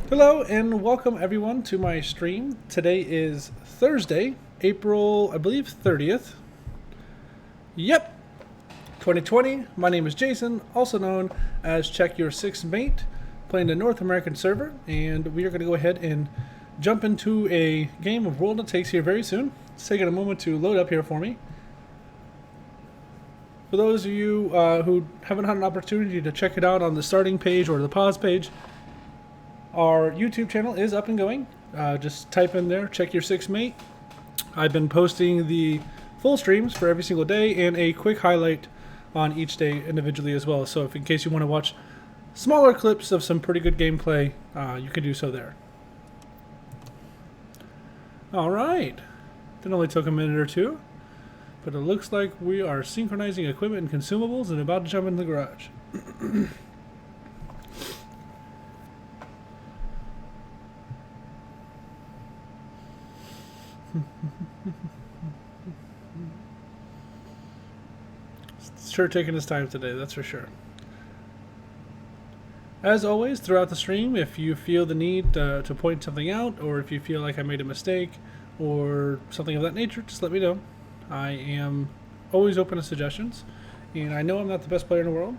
Hello and welcome everyone to my stream. Today is Thursday, April, I believe 30th. Yep, 2020. My name is Jason, also known as Check Your Sixth Mate, playing the North American server, and we are going to go ahead and jump into a game of World of Tanks here very soon. It's taking a moment to load up here for me. For those of you who haven't had an opportunity to check it out on the starting page or the pause page, our YouTube channel is up and going. Just type in there, Check Your Sixth Mate. I've been posting the full streams for every single day and a quick highlight on each day individually as well. So if in case you want to watch smaller clips of some pretty good gameplay, you can do so there. Alright. It only took a minute or two, but it looks like we are synchronizing equipment and consumables and about to jump into the garage. It's sure taking his time today, that's for sure. As always, throughout the stream, if you feel the need to point something out, or if you feel like I made a mistake, or something of that nature, just let me know. I am always open to suggestions, and I know I'm not the best player in the world.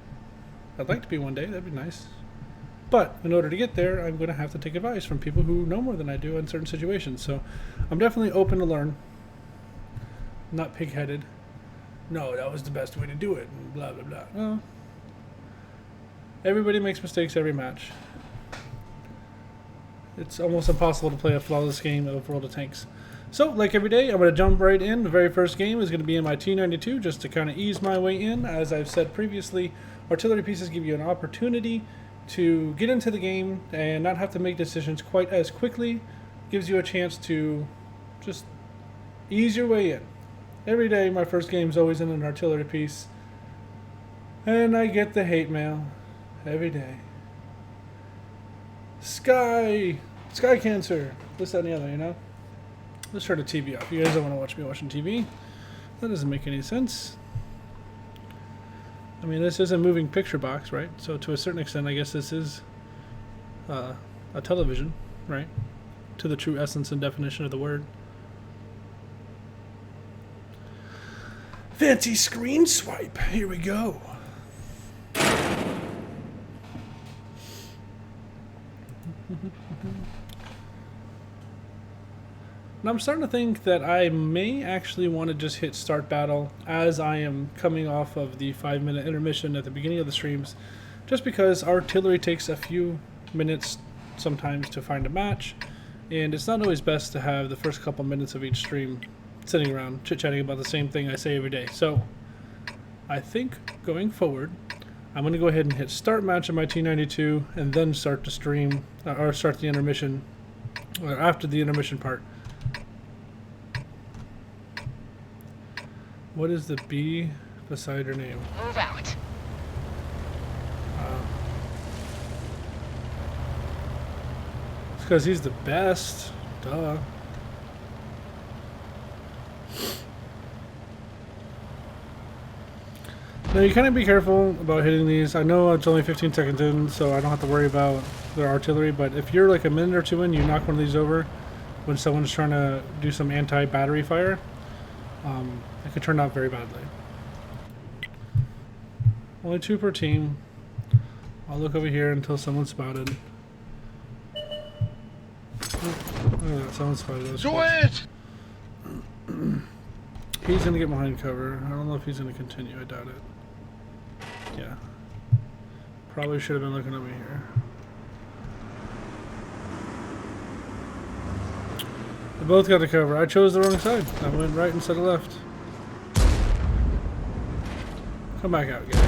I'd like to be one day, that'd be nice. But in order to get there, I'm going to have to take advice from people who know more than I do in certain situations. So I'm definitely open to learn. Not pig-headed. No, that was the best way to do it. Blah, blah, blah. Well, everybody makes mistakes every match. It's almost impossible to play a flawless game of World of Tanks. So, like every day, I'm going to jump right in. The very first game is going to be in my T92, just to kind of ease my way in. As I've said previously, artillery pieces give you an opportunity to get into the game and not have to make decisions quite as quickly. Gives you a chance to just ease your way in. Every day, my first game is always in an artillery piece, and I get the hate mail every day. Sky cancer, this, that, and the other, you know? Let's turn the TV off. You guys don't want to watch me watching TV. That doesn't make any sense. I mean, this is a moving picture box, right? So to a certain extent, I guess this is a television, right? To the true essence and definition of the word. Fancy screen swipe. Here we go. Now I'm starting to think that I may actually want to just hit start battle as I am coming off of the 5-minute intermission at the beginning of the streams, just because artillery takes a few minutes sometimes to find a match, and it's not always best to have the first couple minutes of each stream sitting around chit-chatting about the same thing I say every day. So I think going forward, I'm going to go ahead and hit start match on my T92 and then start the stream, or start the intermission, or after the intermission part. What is the B beside her name? Move out. It's because he's the best. Duh. Now you kind of be careful about hitting these. I know it's only 15 seconds in, so I don't have to worry about their artillery, but if you're like a minute or two in, you knock one of these over when someone's trying to do some anti-battery fire, it could turn out very badly. Only 2 per team. I'll look over here until someone's spotted. Oh, someone's spotted. Do it! He's going to get behind cover. I don't know if he's going to continue. I doubt it. Yeah. Probably should have been looking over here. They both got the cover. I chose the wrong side. I went right instead of left. Come back out, guy.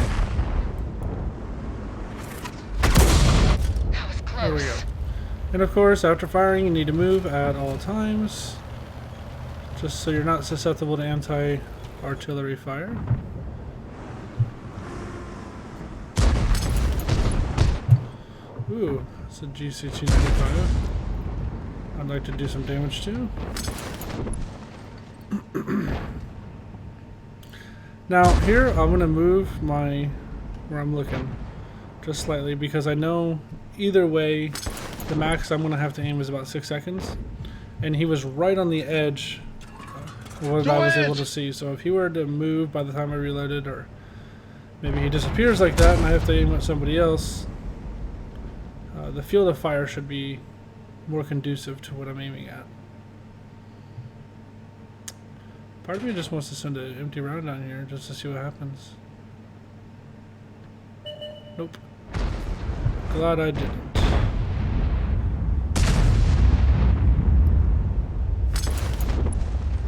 That was close. There we go. And of course, after firing, you need to move at all times, just so you're not susceptible to anti-artillery fire. Ooh, it's a GC-295. I'd like to do some damage too. Now here I'm going to move my where I'm looking just slightly, because I know either way the max I'm going to have to aim is about 6 seconds. And he was right on the edge of what I was able to see. So if he were to move by the time I reloaded, or maybe he disappears like that and I have to aim at somebody else, the field of fire should be more conducive to what I'm aiming at. Part of me just wants to send an empty round down here just to see what happens. Nope. Glad I didn't.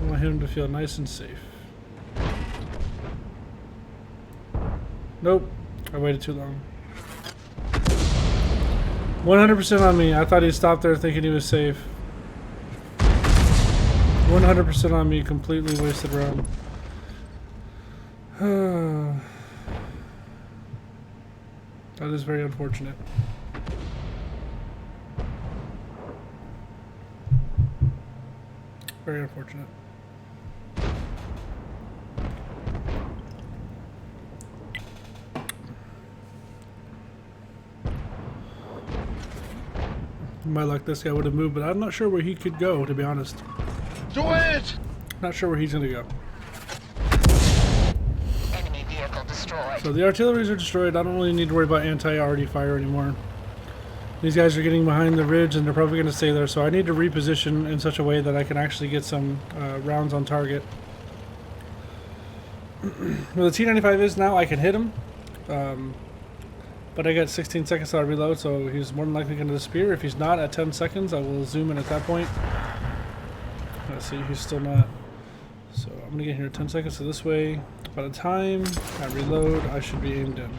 I want him to feel nice and safe. Nope. I waited too long. 100% on me. I thought he stopped there thinking he was safe. 100% on me. Completely wasted round. That is very unfortunate. Very unfortunate. My luck, this guy would have moved, but I'm not sure where he could go, to be honest. Do it! Not sure where he's gonna go. Enemy vehicle destroyed. So the artilleries are destroyed. I don't really need to worry about anti-arty fire anymore. These guys are getting behind the ridge and they're probably going to stay there, so I need to reposition in such a way that I can actually get some rounds on target. Well, the T95 is now, I can hit him, but I got 16 seconds to reload, so he's more than likely going to disappear. If he's not at 10 seconds, I will zoom in at that point. Let's see, he's still not. So I'm going to get here 10 seconds, so this way, by the time I reload, I should be aimed in.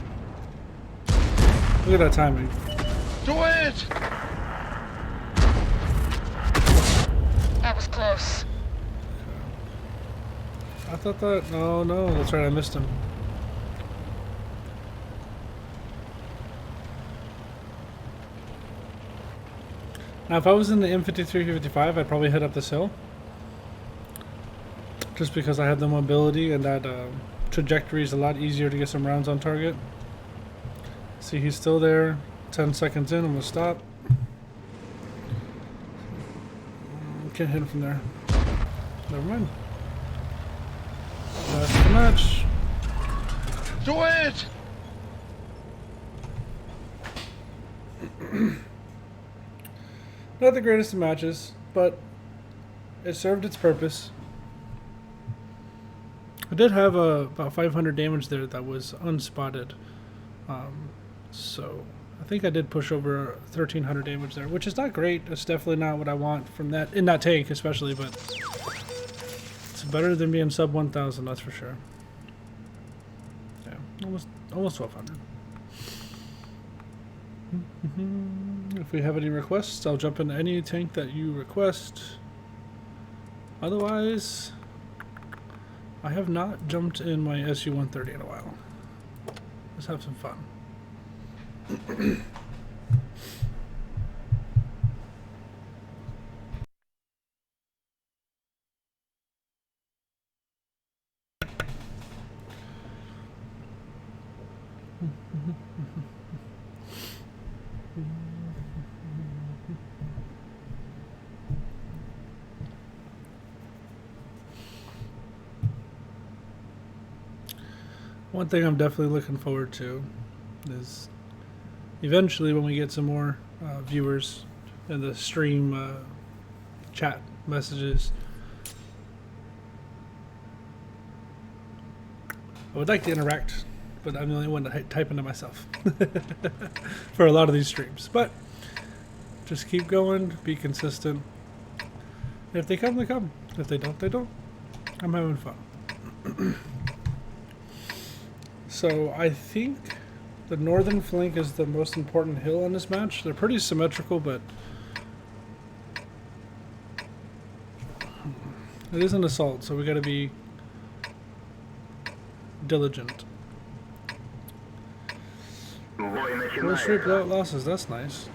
Look at that timing. Do it! That was close. I thought that... No, that's right, I missed him. Now, if I was in the M53-55, I'd probably head up this hill. Just because I have the mobility and that trajectory is a lot easier to get some rounds on target. See, he's still there. 10 seconds in, I'm going to stop. Can't hit him from there. Never mind. Last match. Do it! Not the greatest of matches, but it served its purpose. I did have about 500 damage there that was unspotted. So I think I did push over 1,300 damage there, which is not great. It's definitely not what I want from that, in that tank especially, but it's better than being sub 1,000, that's for sure. Yeah, almost 1,200. If we have any requests, I'll jump into any tank that you request. Otherwise, I have not jumped in my SU-130 in a while. Let's have some fun. One thing I'm definitely looking forward to is eventually when we get some more viewers in the stream chat messages. I would like to interact, but I'm the only one that type into myself for a lot of these streams. But just keep going, be consistent. If they come, they come. If they don't, they don't. I'm having fun. So I think the northern flank is the most important hill on this match. They're pretty symmetrical, but it is an assault, so we got to be diligent. Full straight blowout losses, that's nice.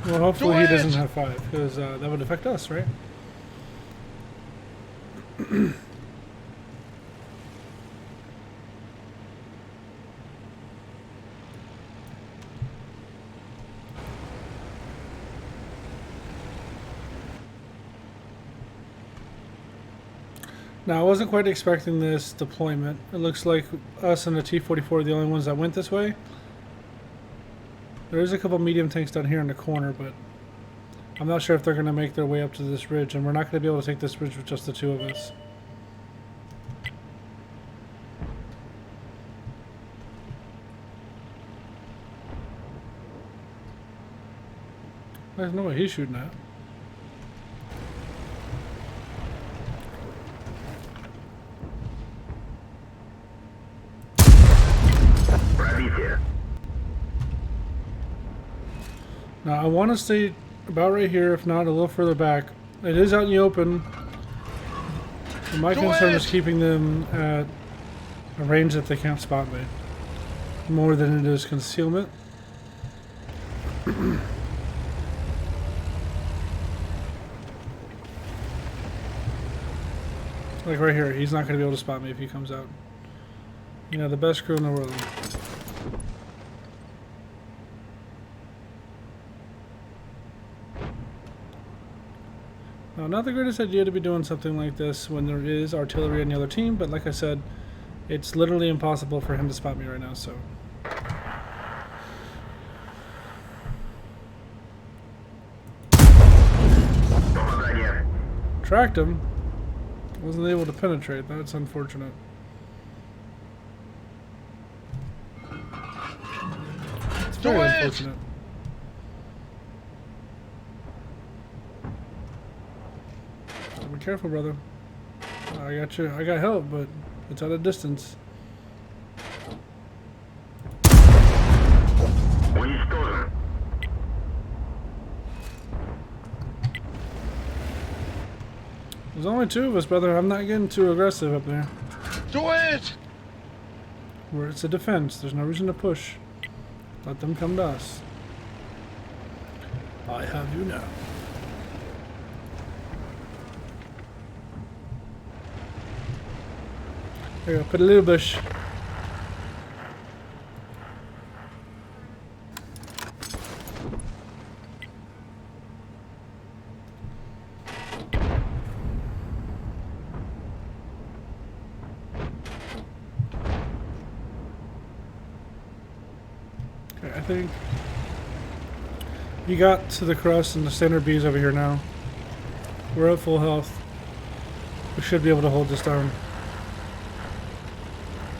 Well, hopefully he doesn't have 5, because that would affect us, right? Now, I wasn't quite expecting this deployment. It looks like us and the T-44 are the only ones that went this way. There is a couple medium tanks down here in the corner, but I'm not sure if they're going to make their way up to this ridge, and we're not going to be able to take this ridge with just the two of us. There's no way he's shooting at. Now I want to stay about right here, if not a little further back. It is out in the open. And my concern is keeping them at a range that they can't spot me. More than it is concealment. Like right here, he's not going to be able to spot me if he comes out. You know, the best crew in the world. Now, not the greatest idea to be doing something like this when there is artillery on the other team, but like I said, it's literally impossible for him to spot me right now, so. Tracked him. Wasn't able to penetrate. That's unfortunate. It's very unfortunate. So be careful, brother. I got you. I got help, but it's at a distance. There's only two of us, brother. I'm not getting too aggressive up there. Do it! Where it's a defense. There's no reason to push. Let them come to us. I have you now. There you go. Put a little bush. I think you got to the crust and the standard B's over here now. We're at full health. We should be able to hold this down.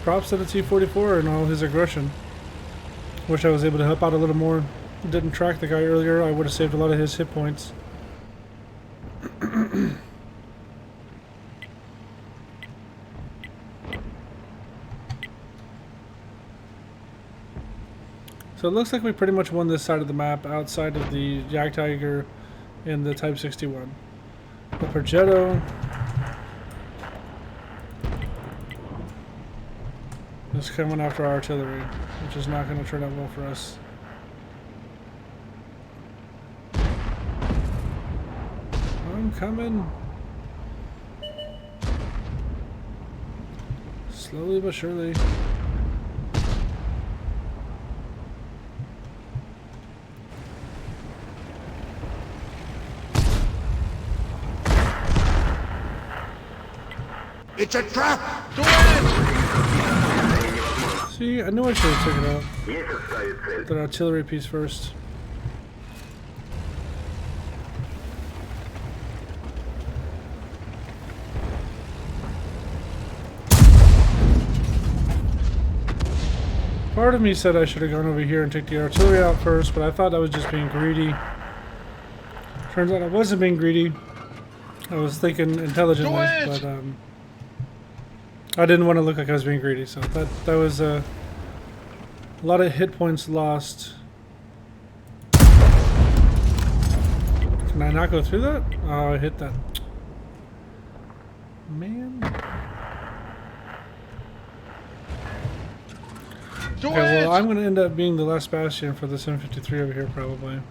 Props to the T-44 and all his aggression. Wish I was able to help out a little more. Didn't track the guy earlier. I would have saved a lot of his hit points. So it looks like we pretty much won this side of the map outside of the Yak Tiger and the Type 61. The Progetto is coming after our artillery, which is not going to turn out well for us. I'm coming. Slowly but surely. It's a trap! Do it! See, I knew I should have taken out that artillery piece first. Part of me said I should have gone over here and take the artillery out first, but I thought I was just being greedy. Turns out I wasn't being greedy. I was thinking intelligently, but I didn't want to look like I was being greedy, so that was a lot of hit points lost. Can I not go through that? Oh, I hit that. Man. Okay, well, I'm going to end up being the last bastion for this M53 over here, probably.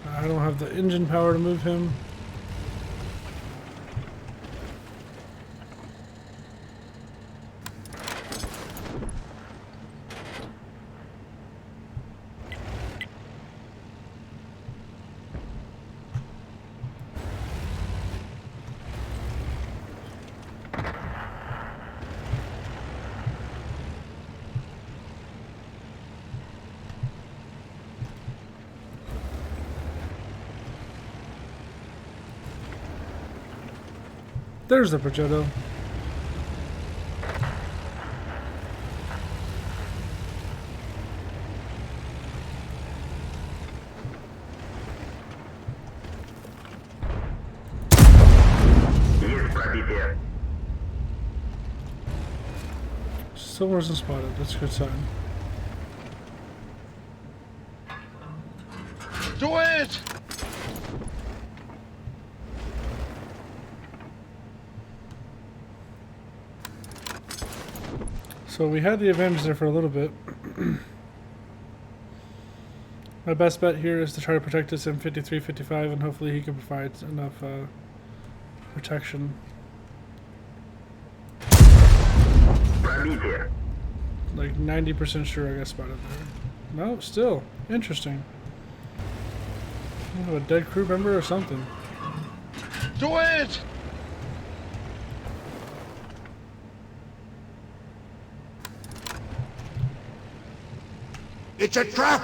I don't have the engine power to move him. There's the Progetto. Still wasn't spotted. That's a good sign. Do it! So we had the advantage there for a little bit. My best bet here is to try to protect this M53-55, and hopefully he can provide enough protection. Like 90% sure I got spotted there. No, still. Interesting. I have a dead crew member or something. Do it! It's a trap!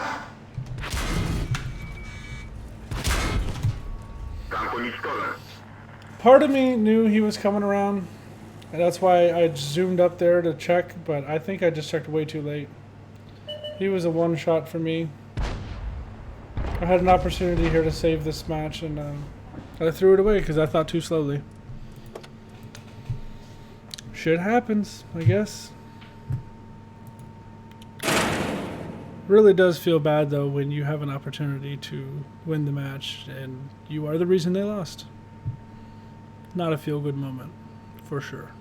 Part of me knew he was coming around, and that's why I zoomed up there to check, but I think I just checked way too late. He was a one shot for me. I had an opportunity here to save this match, and I threw it away because I thought too slowly. Shit happens, I guess. Really does feel bad though when you have an opportunity to win the match and you are the reason they lost. Not a feel good moment, for sure.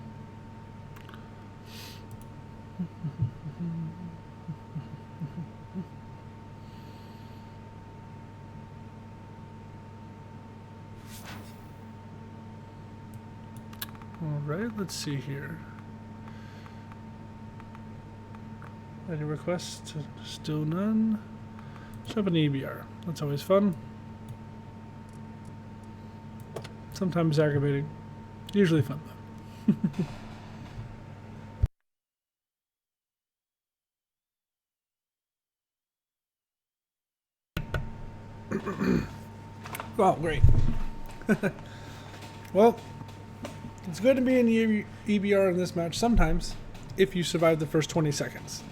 Alright, let's see here. Any requests? Still none. Set up an APR. That's always fun. Sometimes aggravating. Usually fun though. Oh, great. Well, it's good to be in the EBR in this match sometimes, if you survive the first 20 seconds.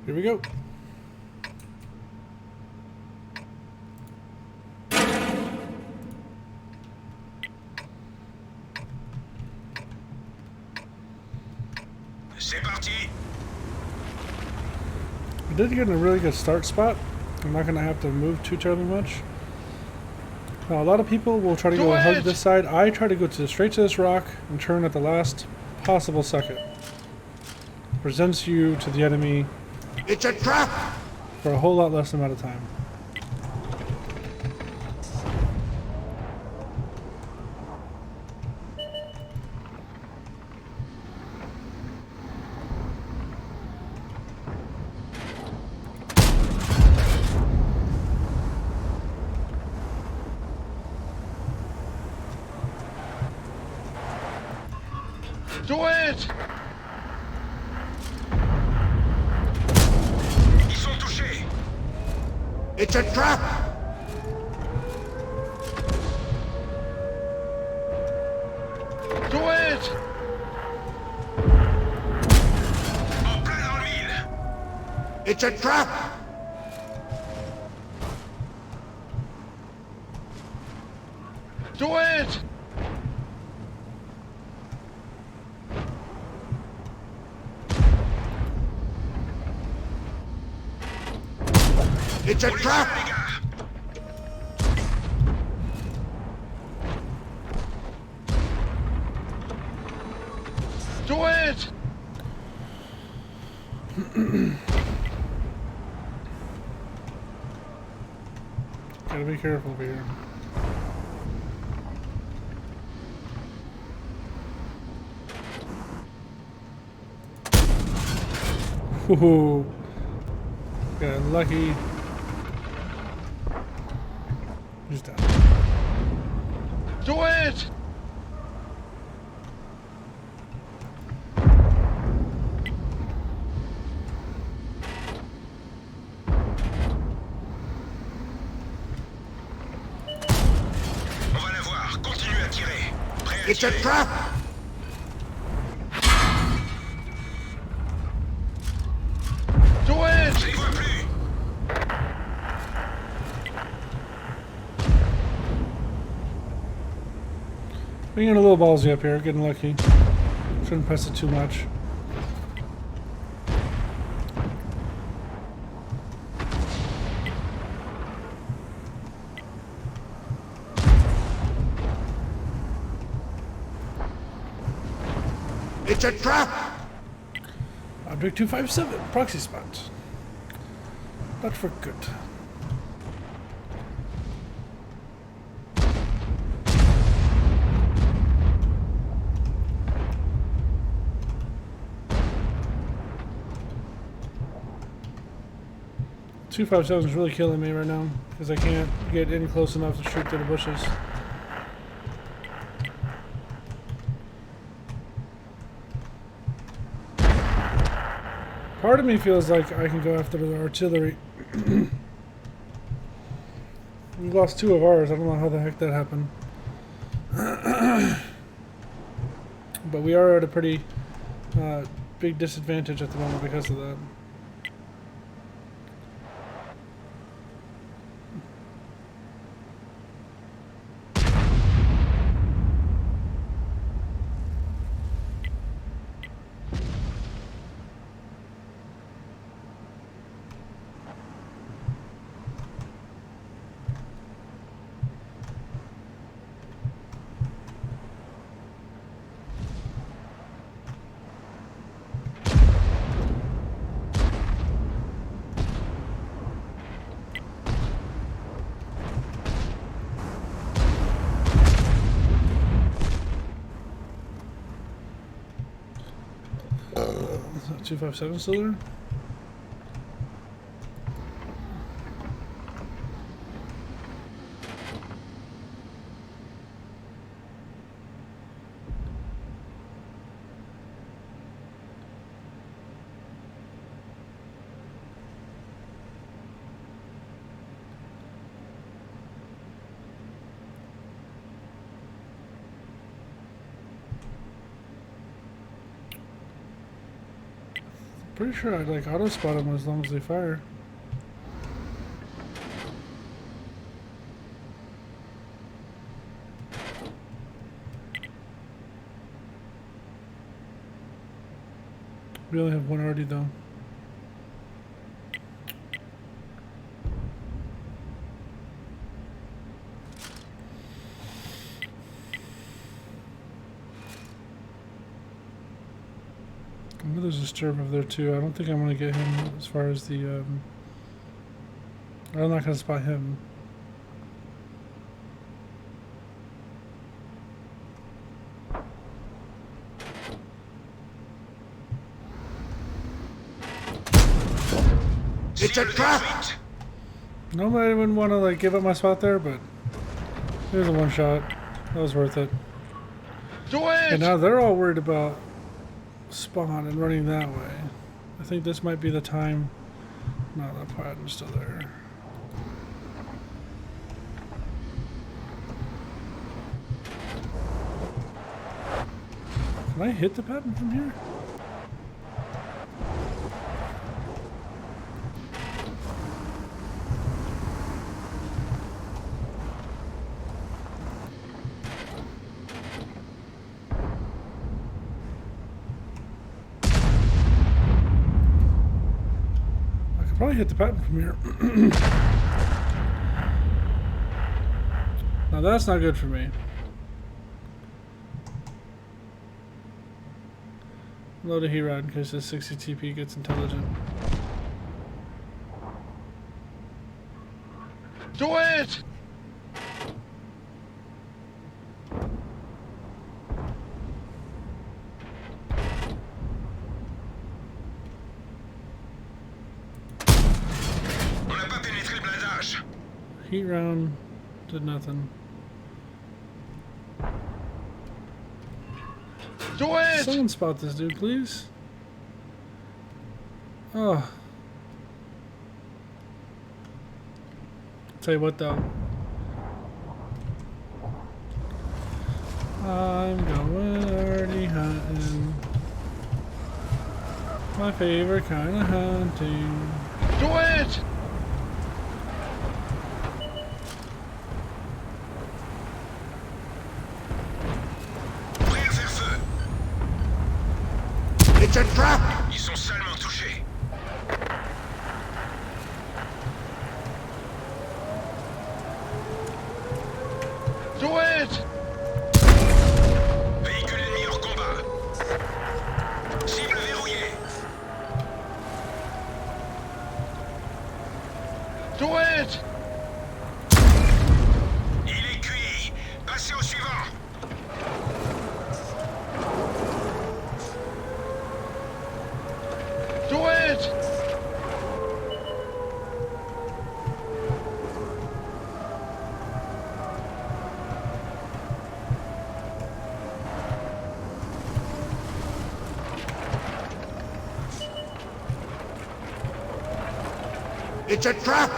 Here we go. C'est parti. I did get in a really good start spot. I'm not going to have to move too terribly much. Now, a lot of people will try to go hug this side. I try to go straight to this rock and turn at the last possible second. Presents you to the enemy. It's a trap! For a whole lot less amount of time. Do it! Ils sont touchés. It's a trap! Do it! En plein dans le mille. It's a trap! Do it! It's a trap! Les gars. Do it! Gotta be careful over here. Woohoo! Got lucky. He's down. Do it! It's a trap! Do it! Je les vois plus. Being a little ballsy up here, getting lucky. Shouldn't press it too much. It's a trap! Object 257, proxy spot. But for good. .257 is really killing me right now because I can't get in close enough to shoot through the bushes. Part of me feels like I can go after the artillery. We lost 2 of ours. I don't know how the heck that happened. But we are at a pretty big disadvantage at the moment because of that. Is that 257 still there? Pretty sure I'd like auto spot them as long as they fire. We only have one already though. I know there's a stirrup over there too. I don't think I'm gonna get him as far as the I'm not gonna spot him. It's a trap! Nobody wouldn't want to like give up my spot there, but there's a one shot. That was worth it. Do it! And now they're all worried about spawn and running that way. I think this might be the time. No, that pattern's still there. Can I hit the pattern from here? Probably hit the pattern from here. Now that's not good for me. Load a heat rod in case this 60 TP gets intelligent. Do it! On n'a pas pénétré le blindage. Heat round did nothing. Do it! Someone spot this dude, please. Oh. Tell you what though. I'm going early hunting. My favorite kind of hunting. Do it! Prêt à faire feu. It's a trap! Ils sont salement touchés. Do it! Véhicule ennemi hors combat. Cible verrouillée. Do it! Il est cuit. Passez au suivant. Do it! It's a trap!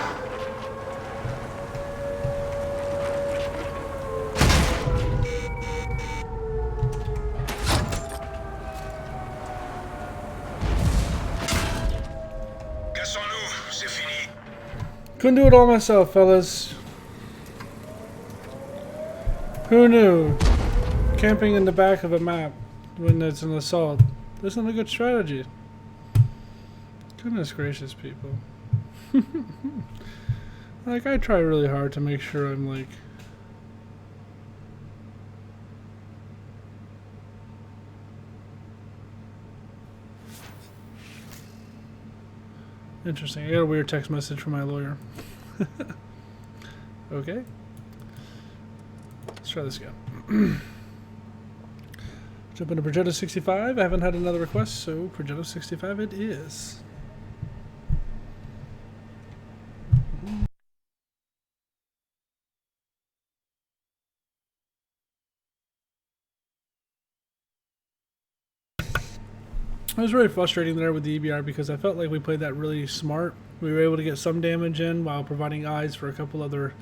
Cassons-nous, c'est fini. Couldn't do it all myself, fellas. Who knew? Camping in the back of a map when it's an assault isn't a good strategy. Goodness gracious, people. Like, I try really hard to make sure I'm like... Interesting. I got a weird text message from my lawyer. Okay. Let's try this again. Jump into Progetto 65. I haven't had another request, so Progetto 65 it is. It was really frustrating there with the APR because I felt like we played that really smart. We were able to get some damage in while providing eyes for a couple other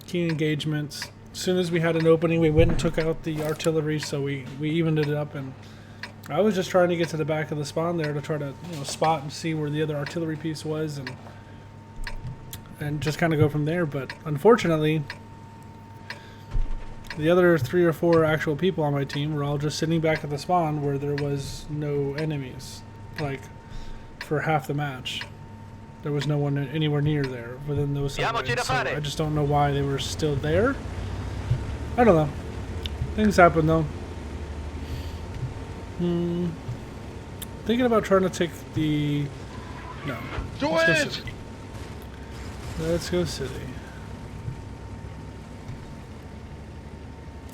key engagements. As soon as we had an opening, we went and took out the artillery, so we evened it up. And I was just trying to get to the back of the spawn there to try to spot and see where the other artillery piece was, and just kind of go from there. But unfortunately, the other 3 or 4 actual people on my team were all just sitting back at the spawn where there was no enemies. Like, for half the match. There was no one anywhere near there within those subways. So I just don't know why they were still there. I don't know. Things happen though. Thinking about trying to take the... No. Do Let's go it! city. Let's go city.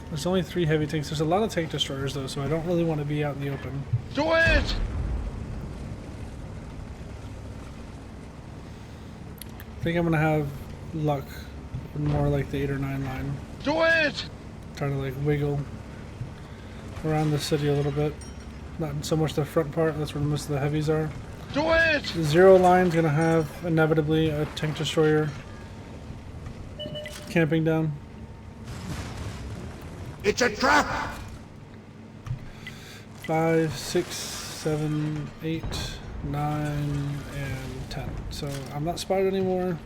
There's only 3 heavy tanks. There's a lot of tank destroyers though, so I don't really want to be out in the open. Do it! I think I'm gonna have luck more like the 8 or 9 line. Do it! Try to like wiggle around the city a little bit. Not so much the front part, that's where most of the heavies are. Do it! The 0 line's gonna have inevitably a tank destroyer camping down. It's a trap! 5, 6, 7, 8, 9, and 10. So I'm not spotted anymore.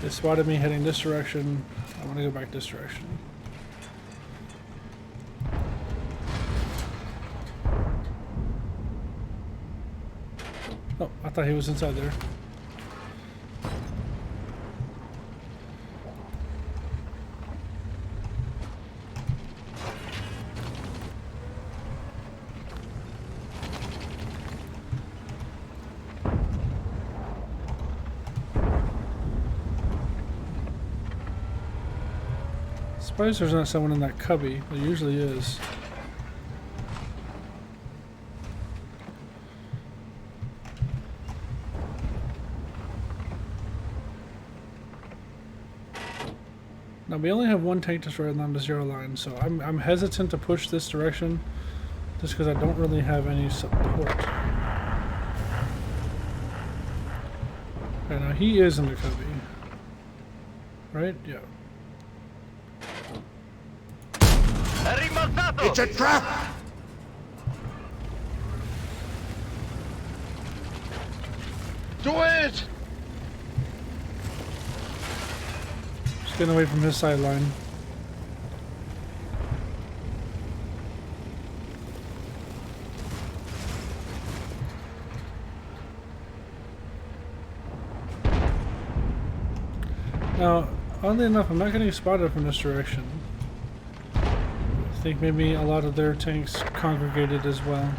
They spotted me heading this direction. I'm gonna go back this direction. Oh, I thought he was inside there. Surprised there's not someone in that cubby. There usually is. Now we only have 1 tank destroyer on the 0 line, so I'm hesitant to push this direction just because I don't really have any support. Okay, now he is in the cubby. Right? Yeah. It's a trap! Do it! Just getting away from his sideline. Now, oddly enough, I'm not getting spotted from this direction. I think maybe a lot of their tanks congregated as well.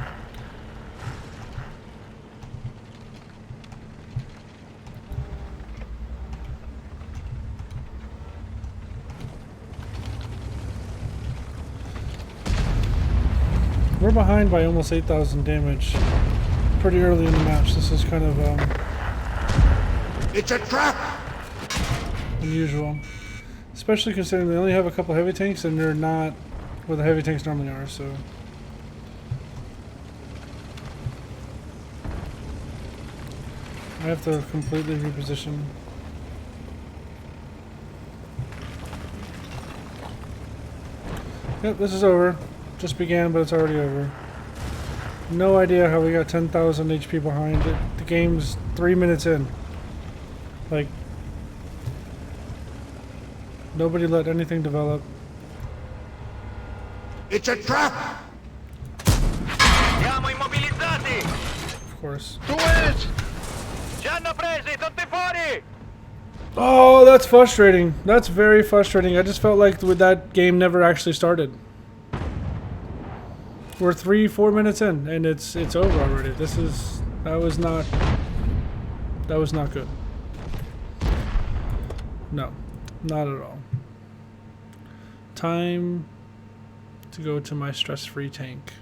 We're behind by almost 8,000 damage pretty early in the match. This is kind of It's a trap! unusual. Especially considering they only have a couple heavy tanks and they're not where the heavy tanks normally are, so. I have to completely reposition. Yep, this is over. Just began, but it's already over. No idea how we got 10,000 HP behind it. The game's 3 minutes in. Like, nobody let anything develop. It's a trap! Siamo immobilizzati! Of course. Do it! Ci hanno presi, tutti fuori! Oh, that's frustrating. That's very frustrating. I just felt like that game never actually started. We're 3-4 minutes in, and it's over already. That was not good. No, not at all. Time to go to my stress-free tank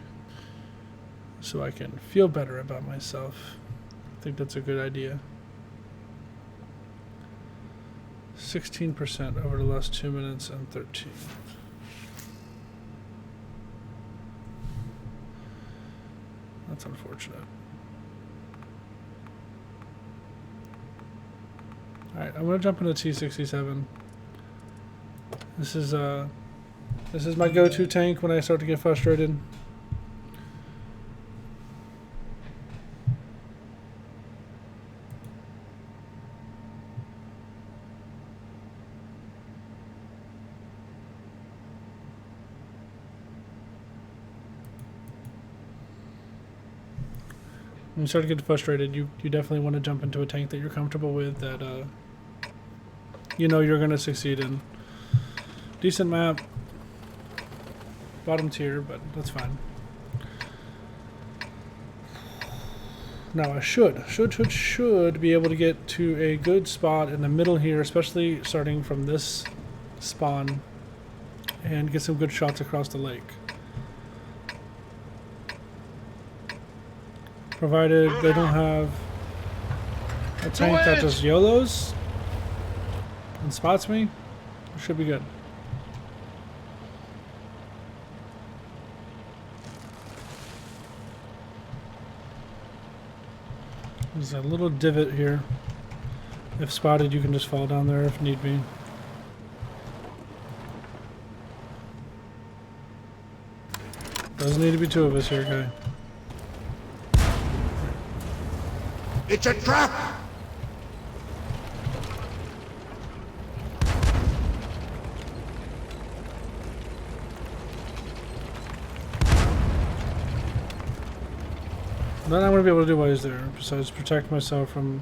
so I can feel better about myself. I think that's a good idea. 16% over the last 2 minutes and 13. That's unfortunate. Alright, I'm gonna jump into T-67. This is my go-to tank when I start to get frustrated. When you start to get frustrated, you definitely want to jump into a tank that you're comfortable with, that you know you're going to succeed in. Decent map. Bottom tier, but that's fine. Now I should be able to get to a good spot in the middle here, especially starting from this spawn, and get some good shots across the lake. Provided they don't have a tank that just YOLOs and spots me, it should be good. There's a little divot here. If spotted, you can just fall down there if need be. Doesn't need to be two of us here, guy. It's a trap! Nothing I'm going to be able to do while he's there, besides protect myself from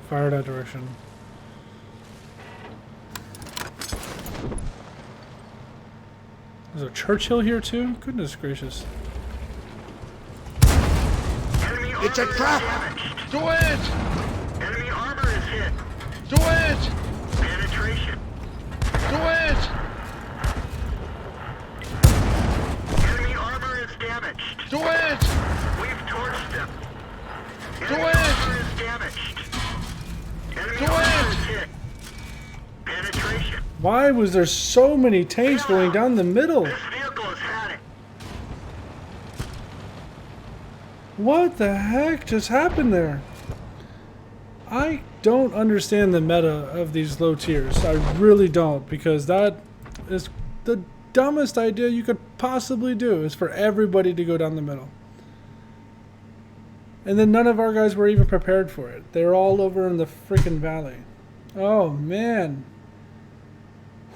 fire that direction. There's a Churchill here too? Goodness gracious. It's a trap! Do it! Enemy armor is hit. Do it! Penetration. Do it! Enemy armor is damaged. Do it! We've torched them. Do Enemy it! armor is damaged. Enemy Do armor it! is hit. Penetration. Why was there so many tanks going down the middle? This vehicle has had it. What the heck just happened there? I don't understand the meta of these low tiers. I really don't, because that is dumbest idea you could possibly do is for everybody to go down the middle. And then none of our guys were even prepared for it. They were all over in the freaking valley. Oh, man.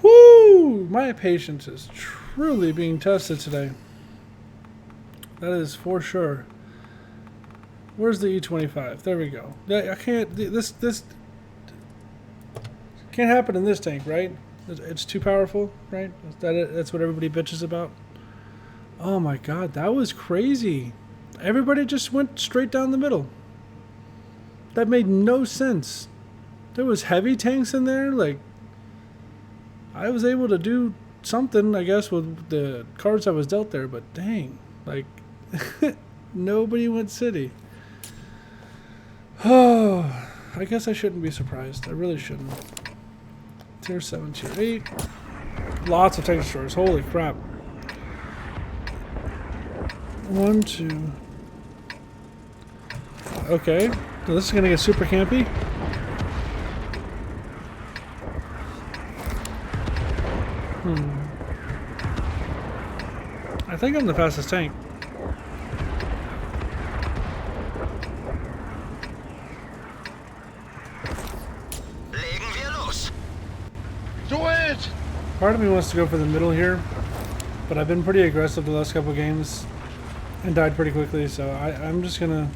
Whoo! My patience is truly being tested today. That is for sure. Where's the E25? There we go. I can't... This can't happen in this tank, right? It's too powerful, right? Is that it? That's what everybody bitches about? Oh my god, that was crazy. Everybody just went straight down the middle. That made no sense. There was heavy tanks in there. Like, I was able to do something, I guess, with the cards I was dealt there. But dang, like, nobody went city. Oh, I guess I shouldn't be surprised. I really shouldn't. Tier 7, Tier 8. Lots of tank destroyers. Holy crap. 1, 2. Okay, so this is gonna get super campy. I think I'm the fastest tank. Legen wir los. Do it! Part of me wants to go for the middle here, but I've been pretty aggressive the last couple games and died pretty quickly, so I'm just gonna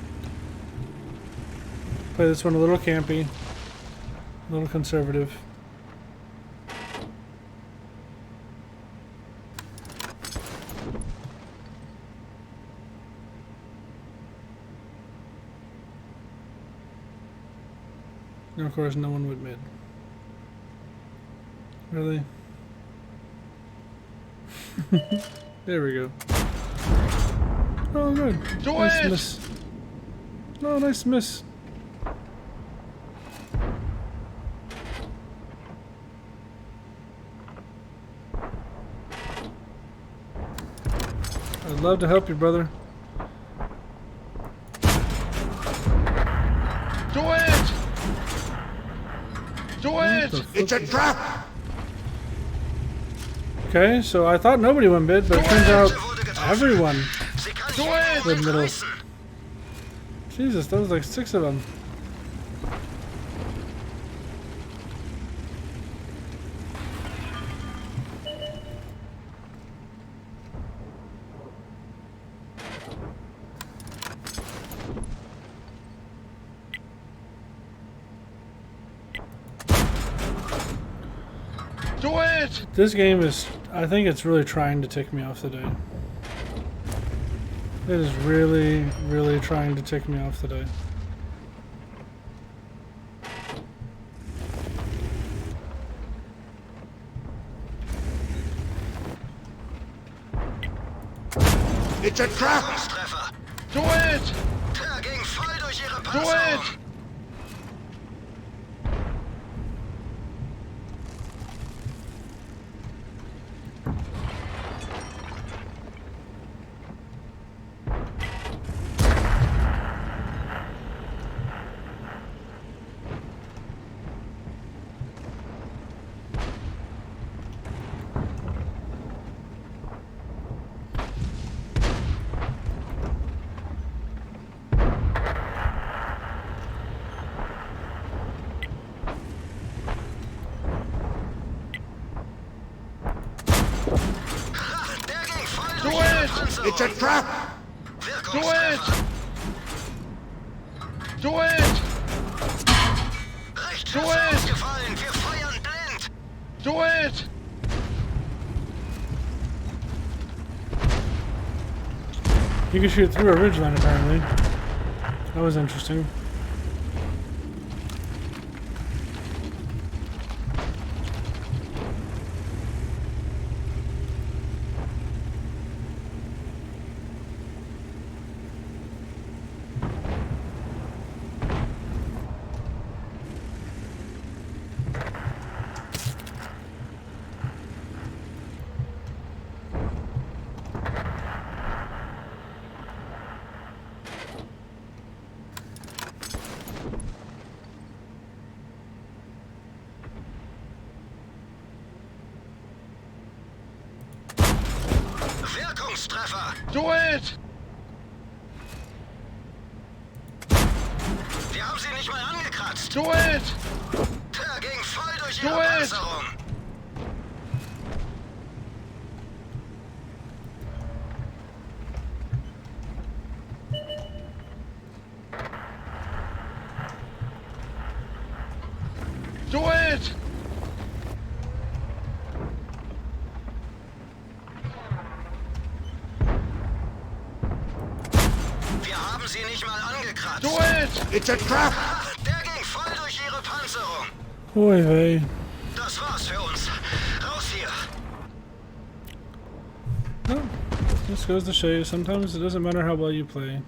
play this one a little campy, a little conservative. And of course, no one would mid. Really? There we go. Oh, good. Nice miss. No, nice miss. I'd love to help you, brother. Do it! Do it! It's a trap! Okay, so I thought nobody went mid, but it turns out everyone Sie kann Do nicht it! went middle. reißen. Jesus, that was like 6 of them. Do it! This game is, I think it's really trying to tick me off today. It is really, really trying to tick me off today. It's a trap! Treffer. Do it! Der ging voll durch ihre Do Panzerung. it! Der ging voll Do durch ihre it! Panzerung. It's a trap! Do it! Do it! Recht Do Treffer it! ausgefallen. Wir feuern blind. Do it! You can shoot through a ridgeline apparently. That was interesting. Do it! Wir haben sie nicht mal angekratzt. Do it! Der ging voll durch Do ihre it! Panzerung. Do it! Wir haben sie nicht mal angekratzt. Do it! It's a trap! Der ging voll durch ihre Panzerung. Oi vey. Das war's für uns. Raus hier. Well, this goes to show you sometimes it doesn't matter how well you play.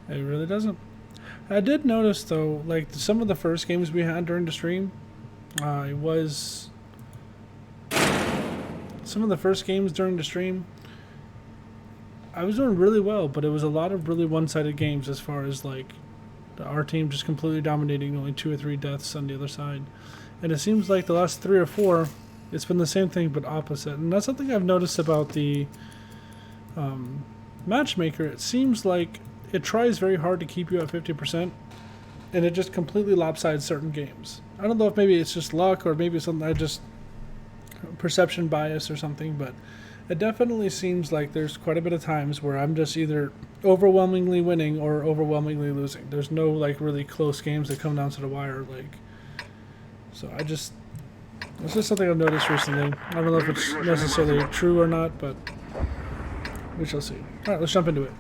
It really doesn't. I did notice though, like some of the first games we had during the stream, some of the first games during the stream, I was doing really well, but it was a lot of really one-sided games as far as like our team just completely dominating, only 2 or 3 deaths on the other side. And it seems like the last 3 or 4, it's been the same thing but opposite. And that's something I've noticed about the matchmaker. It seems like it tries very hard to keep you at 50%, and it just completely lopsides certain games. I don't know if maybe it's just luck or maybe it's something I just perception bias or something, but it definitely seems like there's quite a bit of times where I'm just either overwhelmingly winning or overwhelmingly losing. There's no like really close games that come down to the wire, like. So it's just something I've noticed recently. I don't know if it's necessarily true or not, but we shall see. All right, let's jump into it.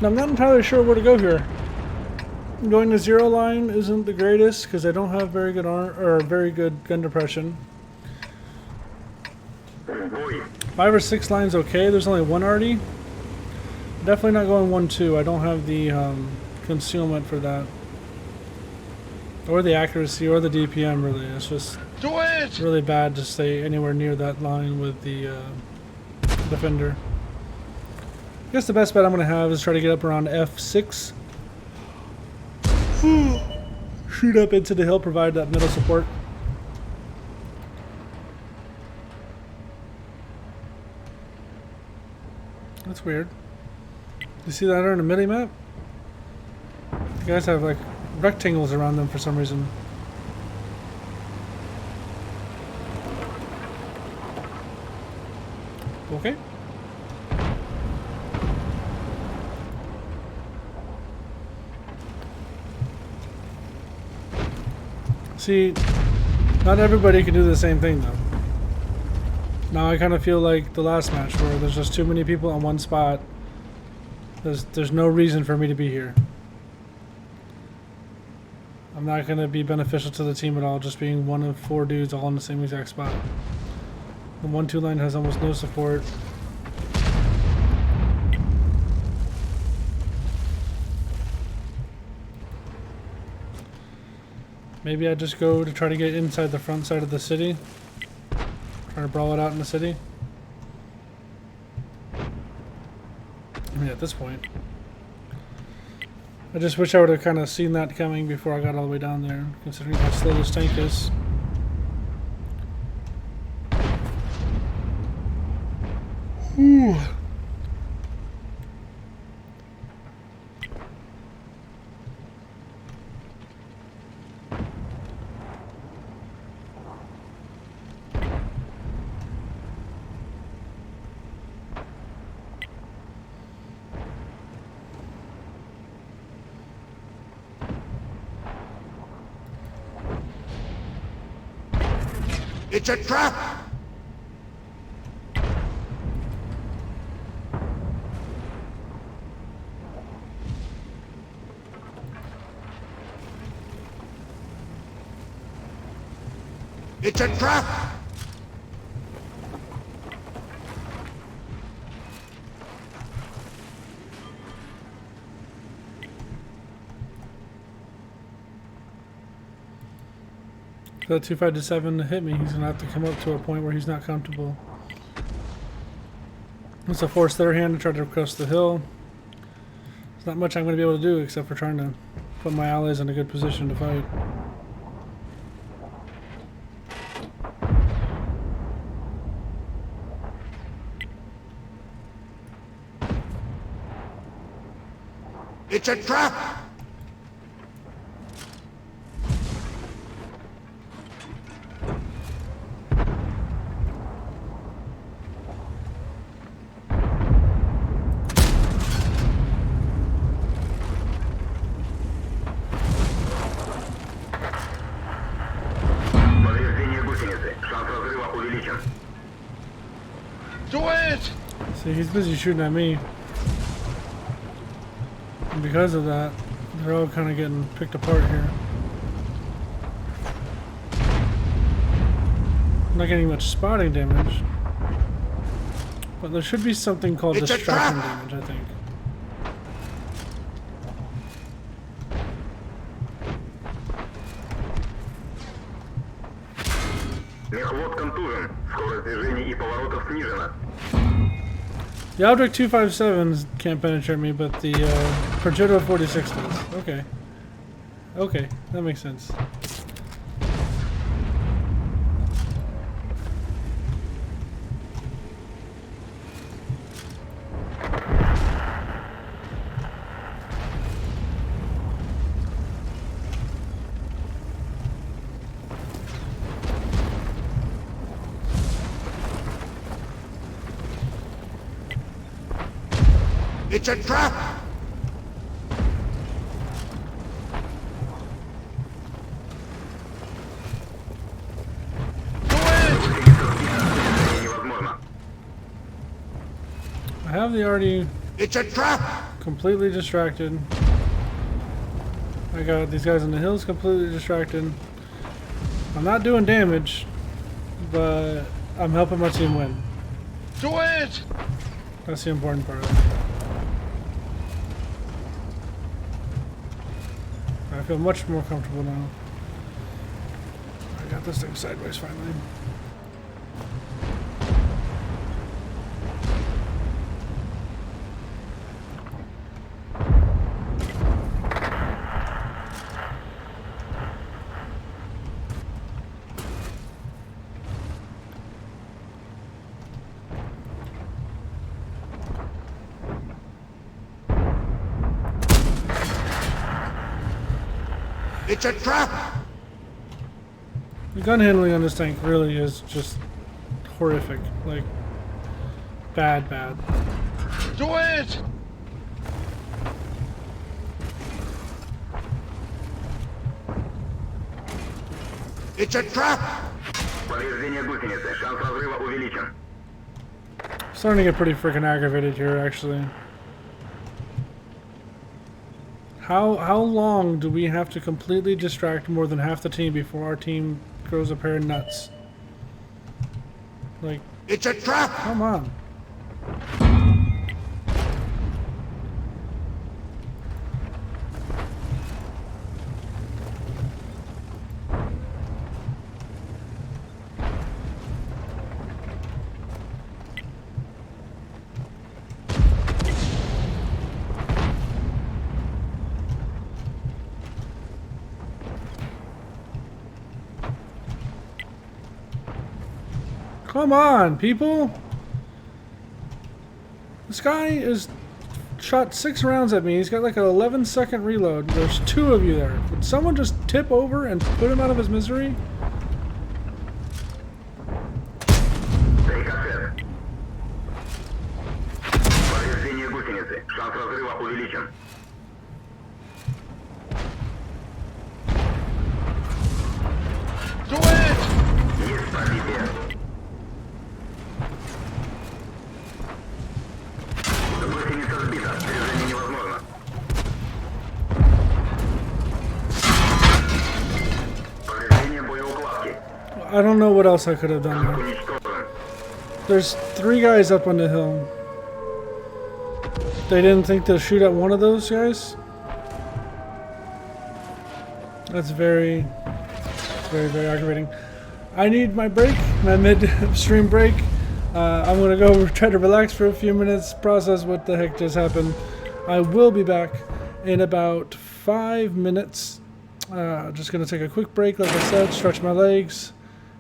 Now, I'm not entirely sure where to go here. Going to 0 line isn't the greatest because I don't have very good very good gun depression. 5 or 6 lines okay. There's only 1 arty. Definitely not going 1-2. I don't have the concealment for that, or the accuracy, or the DPM. Really, it's just really bad to stay anywhere near that line with the defender. I guess the best bet I'm going to have is try to get up around F6. Shoot up into the hill, provide that middle support. That's weird. You see that on the mini-map? The guys have like rectangles around them for some reason. Okay. See, not everybody can do the same thing though. Now I kind of feel like the last match where there's just too many people on one spot. There's no reason for me to be here. I'm not going to be beneficial to the team at all, just being one of 4 dudes all in the same exact spot. The 1-2 line has almost no support. Maybe I just go to try to get inside the front side of the city. Try to brawl it out in the city. I mean, at this point. I just wish I would have kind of seen that coming before I got all the way down there, considering how slow this tank is. Ooh. It's a trap! It's a trap! For that 2-5-7 to hit me, he's gonna have to come up to a point where he's not comfortable. It's a force their hand to try to cross the hill. There's not much I'm gonna be able to do except for trying to put my allies in a good position to fight. It's a trap! Повреждение гусеницы. Шанс разрыва увеличен. Do it! See, he's busy shooting at me. And because of that, they're all kind of getting picked apart here. I'm not getting much spotting damage. But there should be something called It's a distraction trap! damage, I think. Мехвод контужен. Скорость движений и поворотов снижена. The Object 257s can't penetrate me, but the Progetto 46 does. Okay. Okay, that makes sense. It's a trap! Do it! Движение невозможно. I have the already It's a trap! completely distracted. I got these guys on the hills completely distracted. I'm not doing damage, but I'm helping my team win. Do it! That's the important part of it. I feel much more comfortable now. I got this thing sideways finally. It's a trap! The gun handling on this tank really is just horrific. Like, bad. Do it! It's a trap! Повреждение гусеницы. Шанс разрыва увеличен. Starting to get pretty freaking aggravated here, actually. How long do we have to completely distract more than half the team before our team grows a pair of nuts? Like, It's a trap! come on. Come on, people! This guy is shot 6 rounds at me. He's got like an 11-second reload. There's 2 of you there. Would someone just tip over and put him out of his misery? Рикошет. Повреждение гусеницы. Шанс разрыва увеличен. Do it! Есть пробитие. Гусеница сбита. Движение невозможно. Повреждение боеукладки. I don't know what else I could have done there. Уничтожен. There's 3 guys up on the hill. They didn't think to shoot at one of those guys? That's very aggravating. I need my break, my mid-stream break. I'm going to go try to relax for a few minutes, process what the heck just happened. I will be back in about 5 minutes. Just going to take a quick break, like I said, stretch my legs,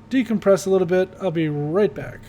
decompress a little bit. I'll be right back.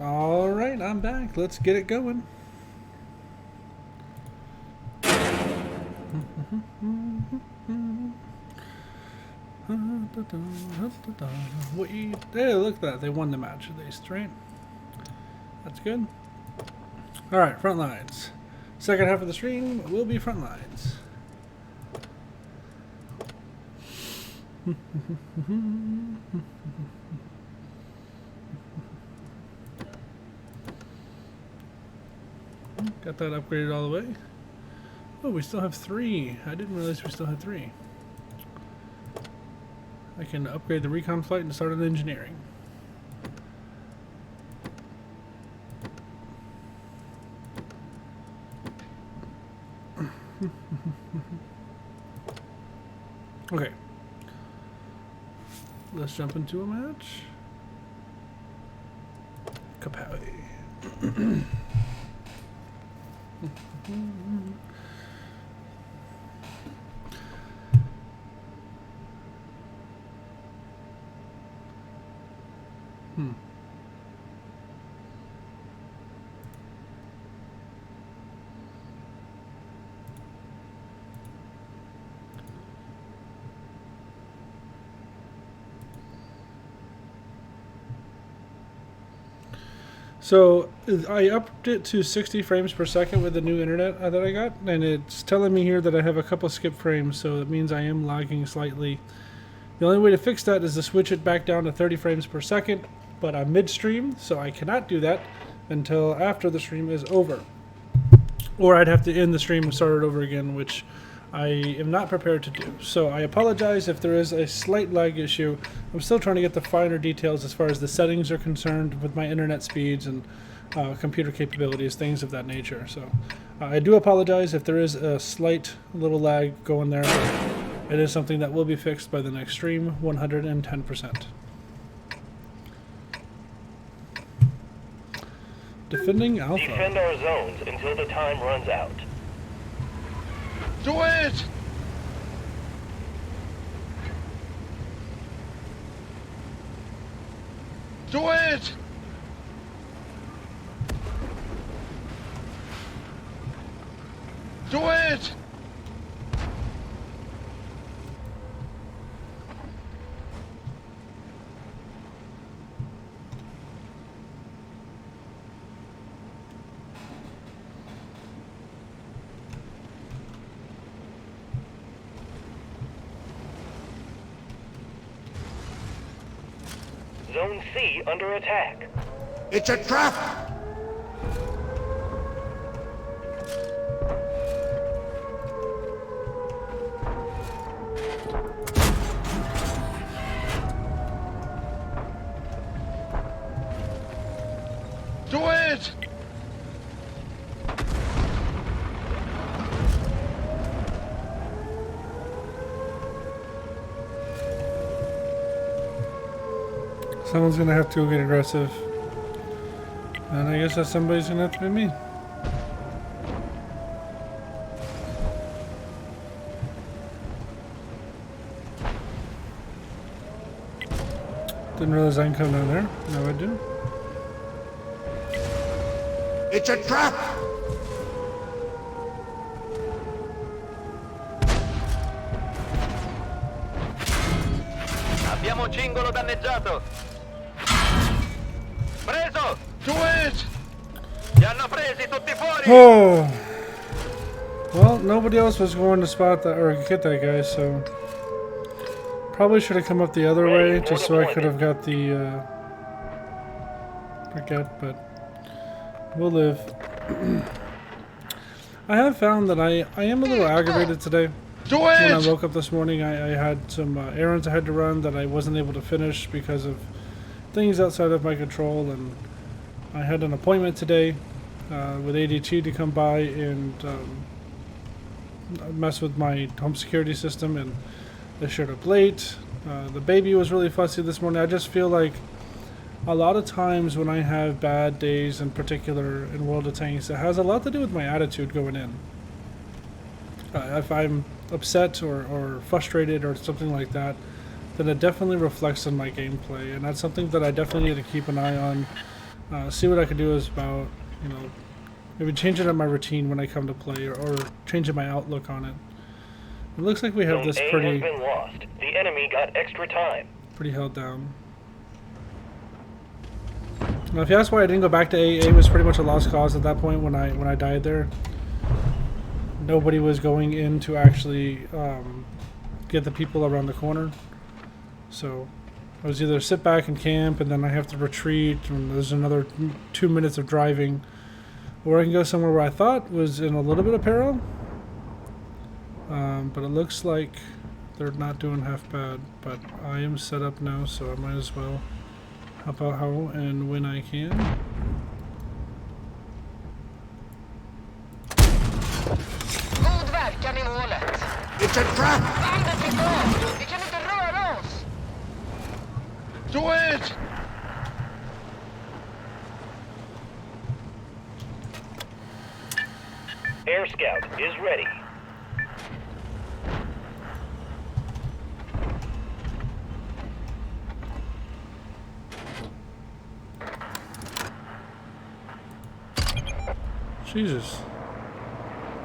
Alright, I'm back. Let's get it going. Wait, hey, look at that. They won the match at least, right? That's good. Alright, front lines. Second half of the stream will be front lines. Got that upgraded all the way. Oh, we still have 3. I didn't realize we still had 3. I can upgrade the recon flight and start on engineering. Okay. Let's jump into a match. Kapow. So I upped it to 60 frames per second with the new internet that I got, and it's telling me here that I have a couple skip frames, so it means I am lagging slightly. The only way to fix that is to switch it back down to 30 frames per second, but I'm midstream, so I cannot do that until after the stream is over. Or I'd have to end the stream and start it over again, which I am not prepared to do. So I apologize if there is a slight lag issue. I'm still trying to get the finer details as far as the settings are concerned with my internet speeds and computer capabilities, things of that nature. So I do apologize if there is a slight little lag going there, but it is something that will be fixed by the next stream, 110%. Defending Alpha. Defend our zones until the time runs out. Do it! Do it! Do it! Zone C under attack. It's a trap! Do it! Someone's gonna have to get aggressive. And I guess that somebody's gonna have to be me. Didn't realize I can come down there. Now I do. It's a trap! Abbiamo un cingolo danneggiato. Preso! Do it! Li hanno presi tutti fuori! Oh! Well, nobody else was going to spot that or get that guy, so probably should have come up the other way just so I could have got the forget, but we'll live. I have found that I am a little aggravated today. Do When I it! woke up this morning, I had some errands I had to run that I wasn't able to finish because of things outside of my control, and I had an appointment today with ADT to come by and mess with my home security system, and they showed up late. The baby was really fussy this morning. I just feel like a lot of times when I have bad days, in particular in World of Tanks, it has a lot to do with my attitude going in. If I'm upset or frustrated or something like that, then it definitely reflects on my gameplay, and that's something that I definitely need to keep an eye on See what I could do is about, you know, maybe changing up my routine when I come to play, or changing my outlook on it. It looks like we have Zone this A has pretty been lost. The enemy got extra time. held down. Now, if you ask why I didn't go back to A, A was pretty much a lost cause at that point when I died there. Nobody was going in to actually get the people around the corner. So I was either sit back and camp, and then I have to retreat, and there's another 2 minutes of driving, or I can go somewhere where I thought was in a little bit of peril. But it looks like they're not doing half bad. But I am set up now, so I might as well help out how and when I can. God verkan i målet. It's a trap! Bandet är kvar. Vi kan inte röra oss. Do it! Air Scout is ready. Jesus.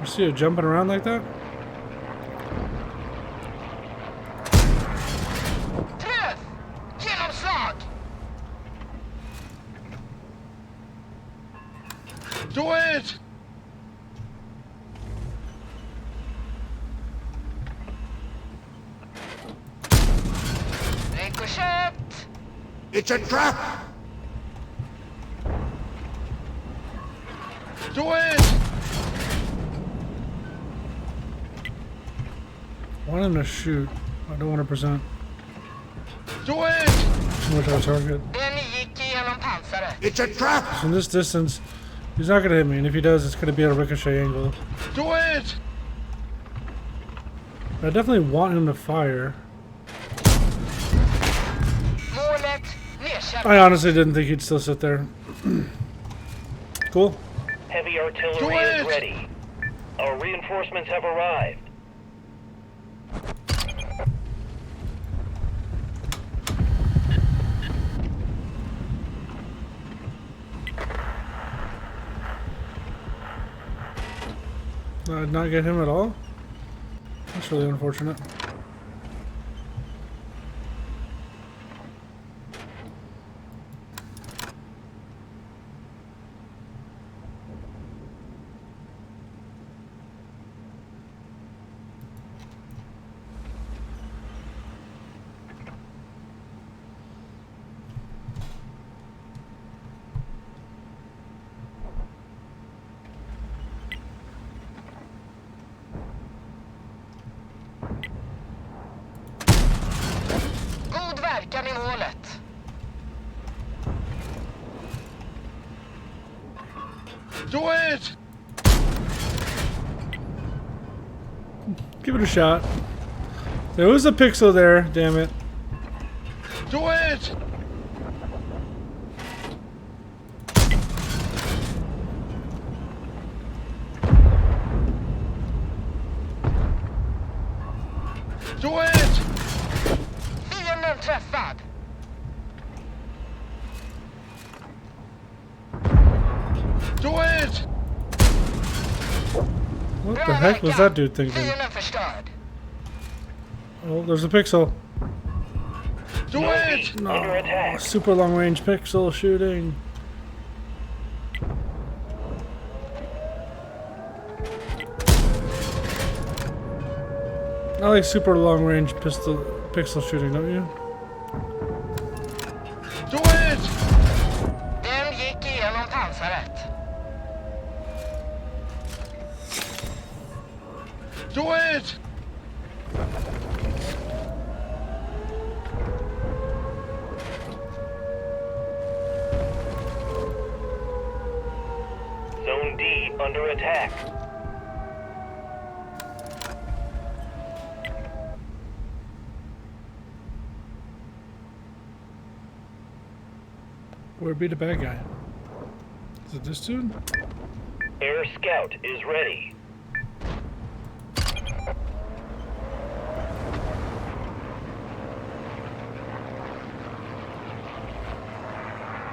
You see it jumping around like that? Träff! Genomslag! Do it! Ricochet! It's a trap! Do it! I want him to shoot. I don't want to present Do it! too much on target. Den gick igenom pansaret. It's a trap! From this distance, he's not going to hit me, and if he does, it's going to be at a ricochet angle. Do it! I definitely want him to fire. Målet nedkämpat. I honestly didn't think he'd still sit there. Cool. Heavy artillery Do is it! ready. Our reinforcements have arrived. I did not get him at all. That's really unfortunate. God verkan i målet. Do it! Give it a shot. There was a pixel there, damn it. Do it! Do it! Fienden träffad. Do it! What Bra the heck was verkan. that dude thinking? Fienden förstörd. Oh, there's a pixel. Do Zone it! B under attack. Super long range pixel shooting. I like super long range pixel shooting, don't you? Do it! Den gick igenom pansaret. Do it! Zone D under attack. Where'd be the bad guy? Is it this dude? Air Scout is ready.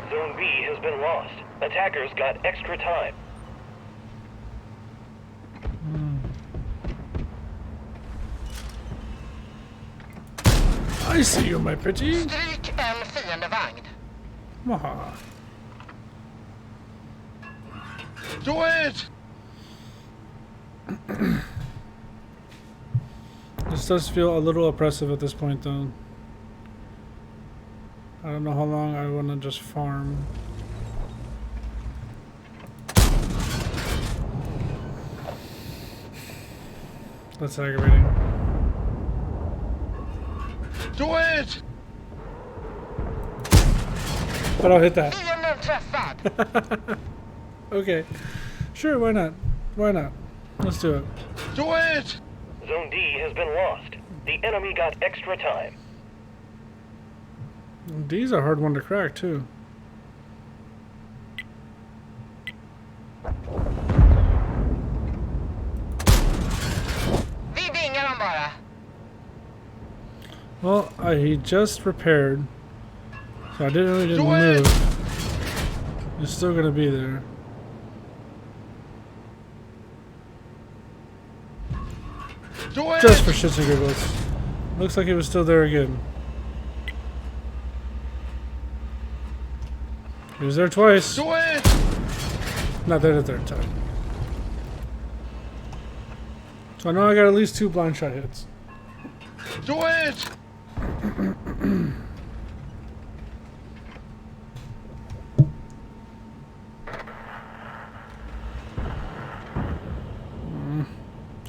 Zone B B has been lost. Attackers got extra time. I see you, my pretty. Stryk en fiendevagn. Maha. Do it! This does feel a little oppressive at this point, though. I don't know how long I want to just farm. That's aggravating. Do it! But I'll hit that. Fienden träffad. Okay. Sure, why not? Why not? Let's do it. Do it! Zone D has been lost. The enemy got extra time. D's a hard one to crack, too. Vi dingar dem bara. Well, he just repaired. So I didn't Do move. it! It's still gonna be there. Do it! Just for shits and giggles. Looks like it was still there again. He was there twice. Do it! Not there the third time. So I know I got at least 2 blind shot hits. Do it!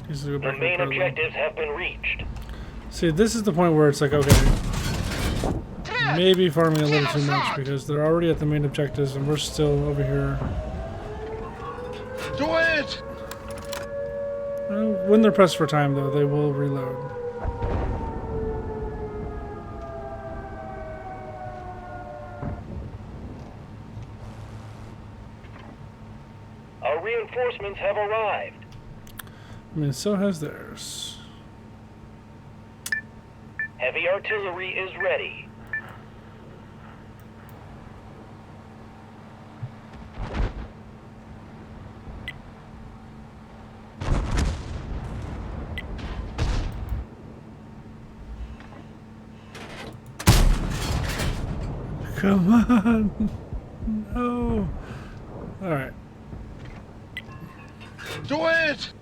He's gonna go The back main to the objectives have been reached. See, this is the point where it's like, okay, maybe farming a little too much because they're already at the main objectives and we're still over here. Do it! When they're pressed for time, though, they will reload. Our reinforcements have arrived. I mean, so has theirs. Heavy artillery is ready. Come on! No! Alright. Do it!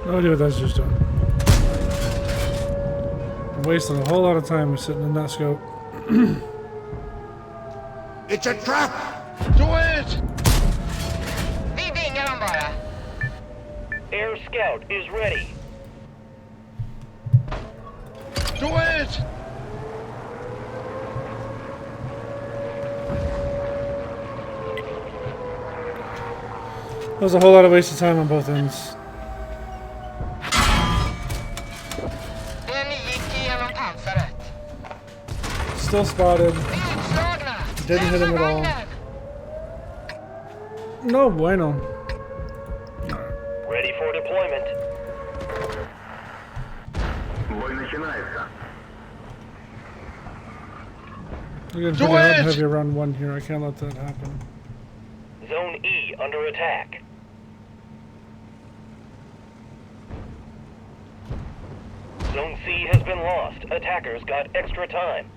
No idea what that's just doing. I'm wasting a whole lot of time sitting in that scope. It's a trap! Do it! Vi dingar dem bara. Air Scout is ready. Do it! That was a whole lot of wasted time on both ends. Den gick igenom pansaret. Still spotted. Vi är utslagna. Didn't hit him at all. Vagnen. No bueno. Ready for deployment. Бой начинается. You're gonna Do put a it! heavy around 1 here. I can't let that happen. Zone E under attack. Zone C has been lost. Attackers got extra time.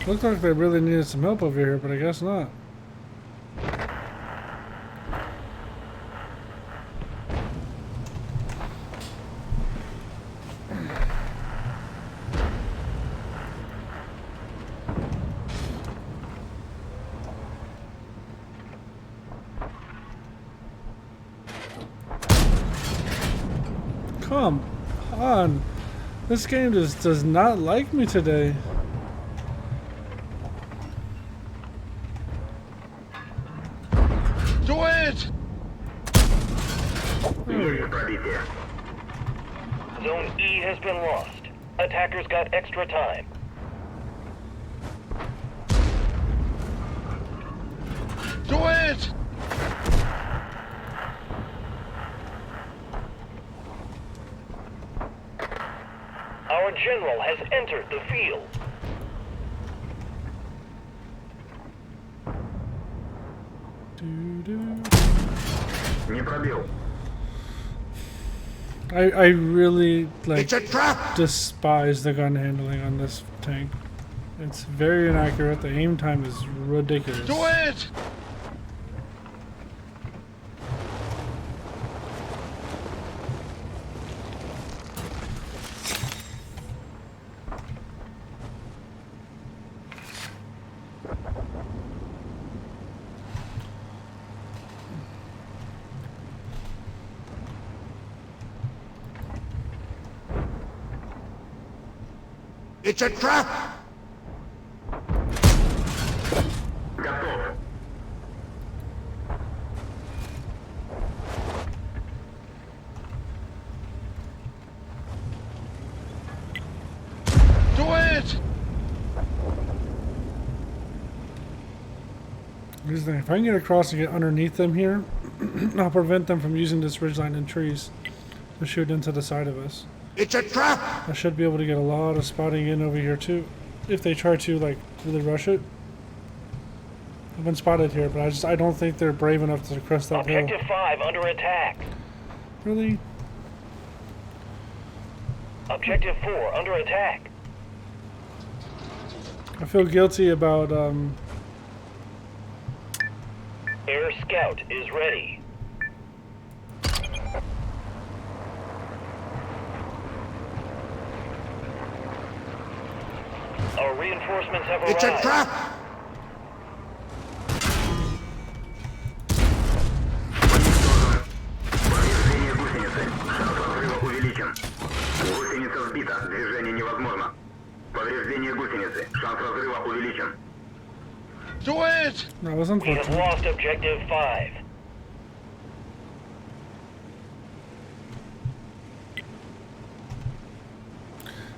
Looked like they really needed some help over here, but I guess not. Come on. This game just does not like me today. Do it! Есть пробитие. Zone E has been lost. Attackers got extra time. Do it! Our general has entered the field. Не пробил. I really like It's a trap! despise the gun handling on this tank. It's very inaccurate. The aim time is ridiculous. Do it! It's a trap! Готов. Do it! Here's the thing, if I can get across and get underneath them here, I'll prevent them from using this ridgeline and trees to shoot into the side of us. It's a trap! I should be able to get a lot of spotting in over here too, if they try to like really rush it. I've been spotted here, but I don't think they're brave enough to crest that hill. Objective 5 under attack. Really? Objective 4 under attack. I feel guilty about Air Scout is ready. Our reinforcements have It's a arrived. trap! Повреждение гусеницы. Шанс разрыва увеличен. Гусеница сбита. Движение невозможно. Повреждение гусеницы. Шанс разрыва увеличен. Do it! that was We have unfortunate. lost Objective 5.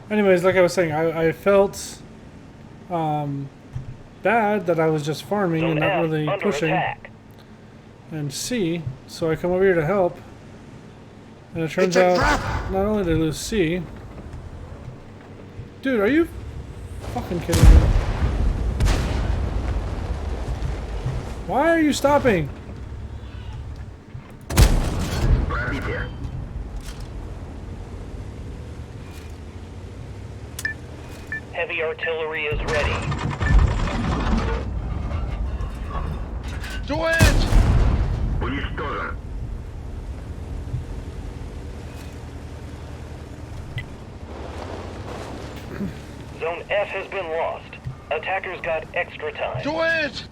Anyways, like I was saying, I felt bad that I was just farming and Zone not F really under pushing. attack. And C, so I come over here to help. And it turns It's a out trap! not only did I lose C. Dude, are you fucking kidding me? Why are you stopping? Пробитие. Heavy artillery is ready. Do it! Уничтожен. Zone F has been lost. Attackers got extra time. Do it!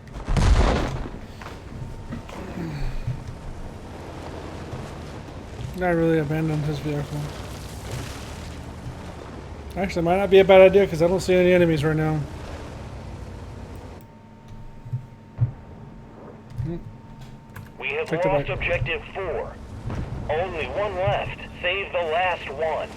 I really abandoned his vehicle. Actually, might not be a bad idea because I don't see any enemies right now. We have Take it lost back. Objective 4. Only one left. Save the last one.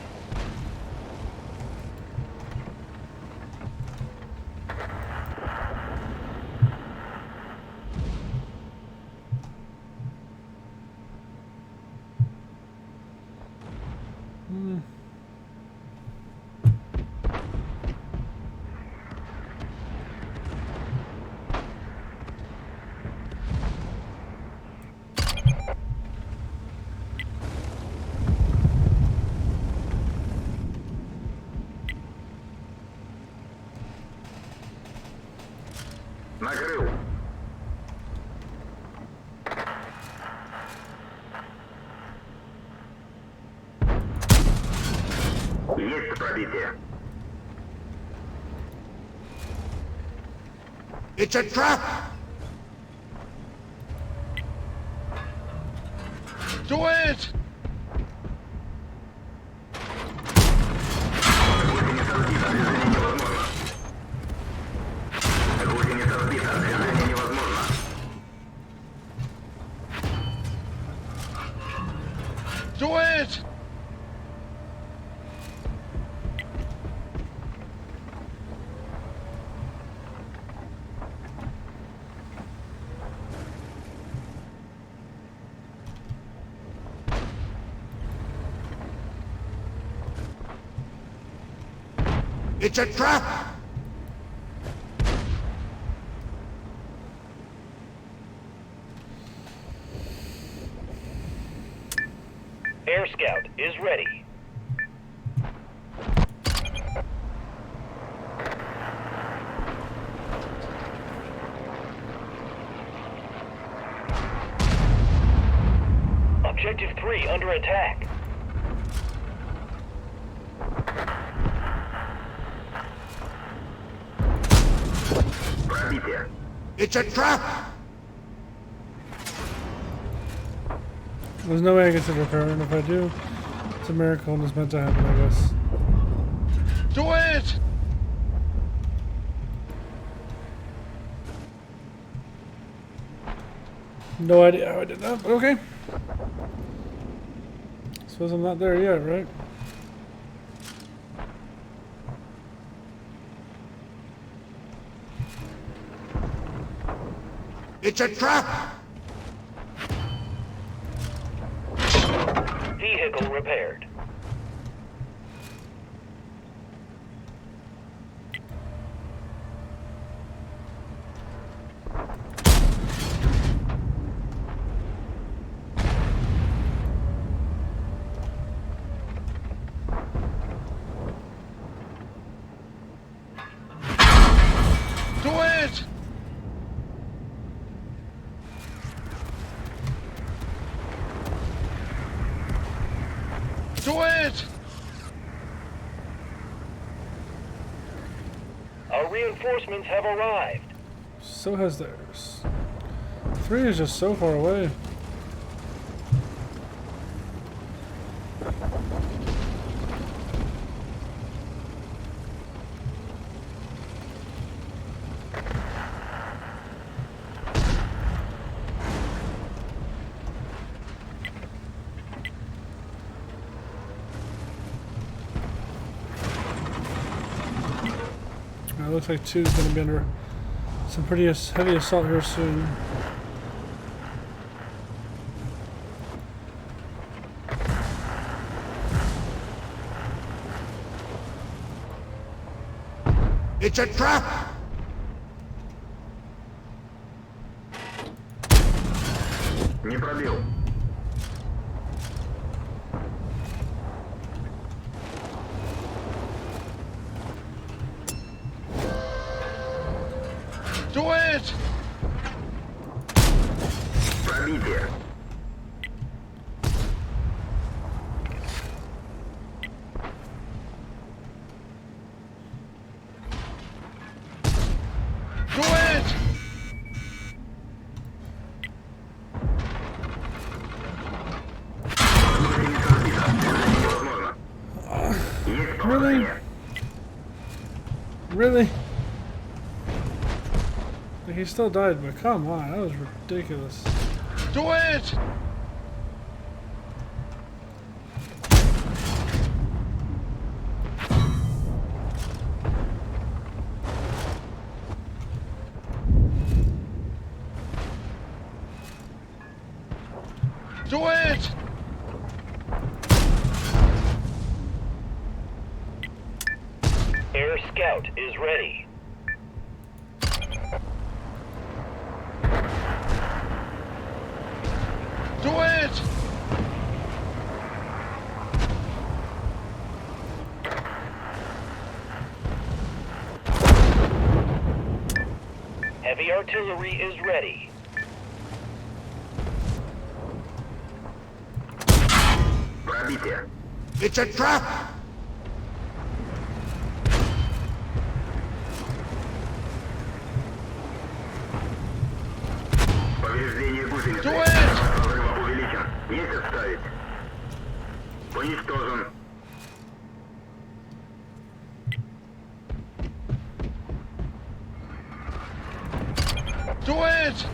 Накрыл. Есть пробитие. It's a trap! Do it! it! It's a trap! Air Scout is ready. Objective 3 under attack. Пробитие. It's a trap! There's no way I get to repair it, and if I do, it's a miracle and it's meant to happen, I guess. Do it! No idea how I did that, but okay. Suppose I'm not there yet, right? It's a trap! Vehicle repaired. Do it! Do it! Our reinforcements have arrived. So has theirs. 3 is just so far away. It looks like 2 is going to be under some pretty heavy assault here soon. It's a trap! Не пробил. Do it! Пробитие. Do it! Невозможно. Есть Really? попадание. Really? Like, he still died, but come on, that was ridiculous. Do it! Do it! Air Scout is ready. Do it! Heavy artillery is ready. Пробитие. It's a trap! Повреждение гусеницы. Do it! Шанс разрыва увеличен. Есть отставить. Уничтожен. Do it!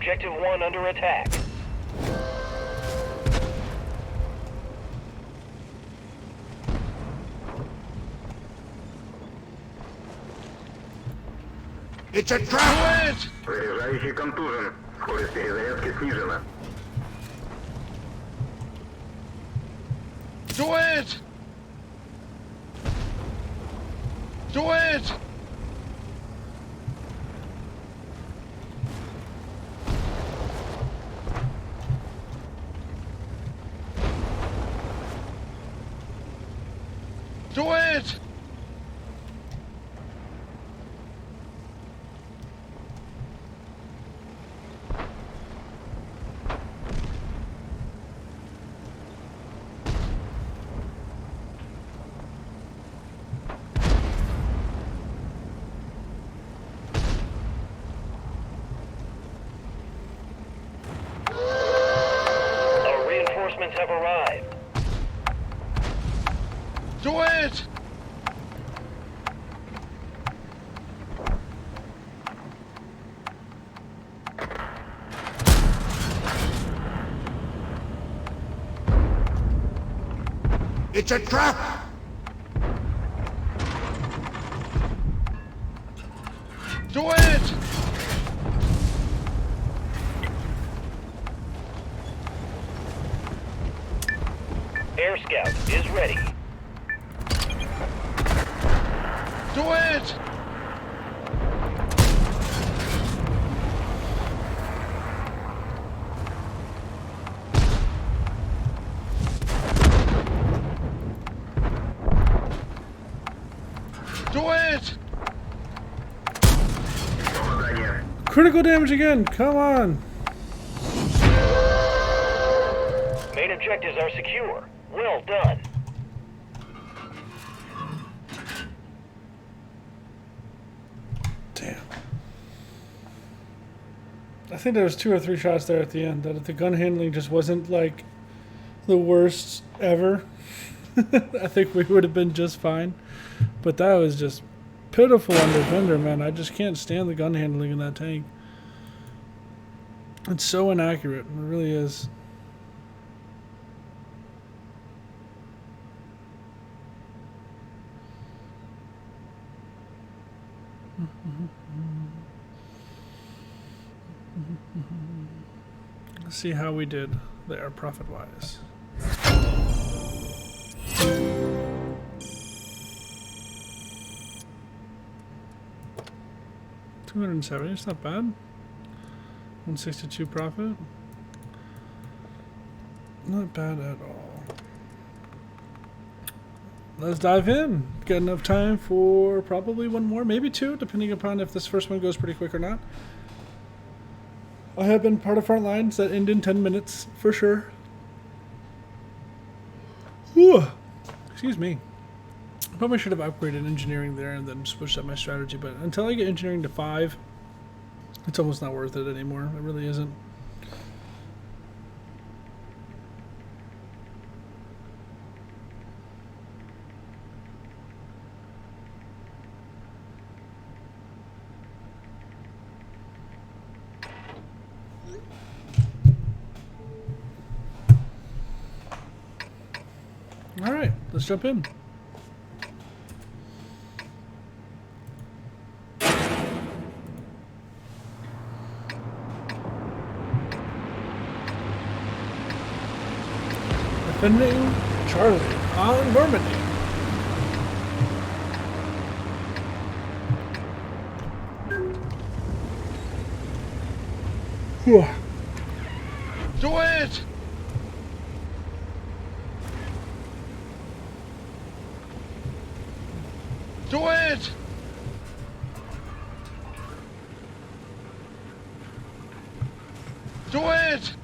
Objective 1 under attack. It's a trap! Заряжающий контужен. Скорость перезарядки снижена. Do it! Do it! Do it! Our reinforcements have arrived. Do it! It's a trap! Do it! Air Scout is ready. Do it! Do it! Попадание. Critical damage again. Come on. Main objectives are secure. Well done. Damn. I think there was 2 or 3 shots there at the end that if the gun handling just wasn't like the worst ever, I think we would have been just fine. But that was just pitiful on Defender, man. I just can't stand the gun handling in that tank. It's so inaccurate. It really is. Let's see how we did there profit-wise. $270, it's not bad. 162 profit. Not bad at all. Let's dive in. Got enough time for probably one more, maybe 2, depending upon if this first one goes pretty quick or not. I have been part of front lines that end in 10 minutes for sure. Whew. Excuse me. Probably should have upgraded engineering there and then switched up my strategy, but until I get engineering to 5, it's almost not worth it anymore. It really isn't. All right, let's jump in. Defending Charlie on Normandy. Whew. Do it! Do it! Do it!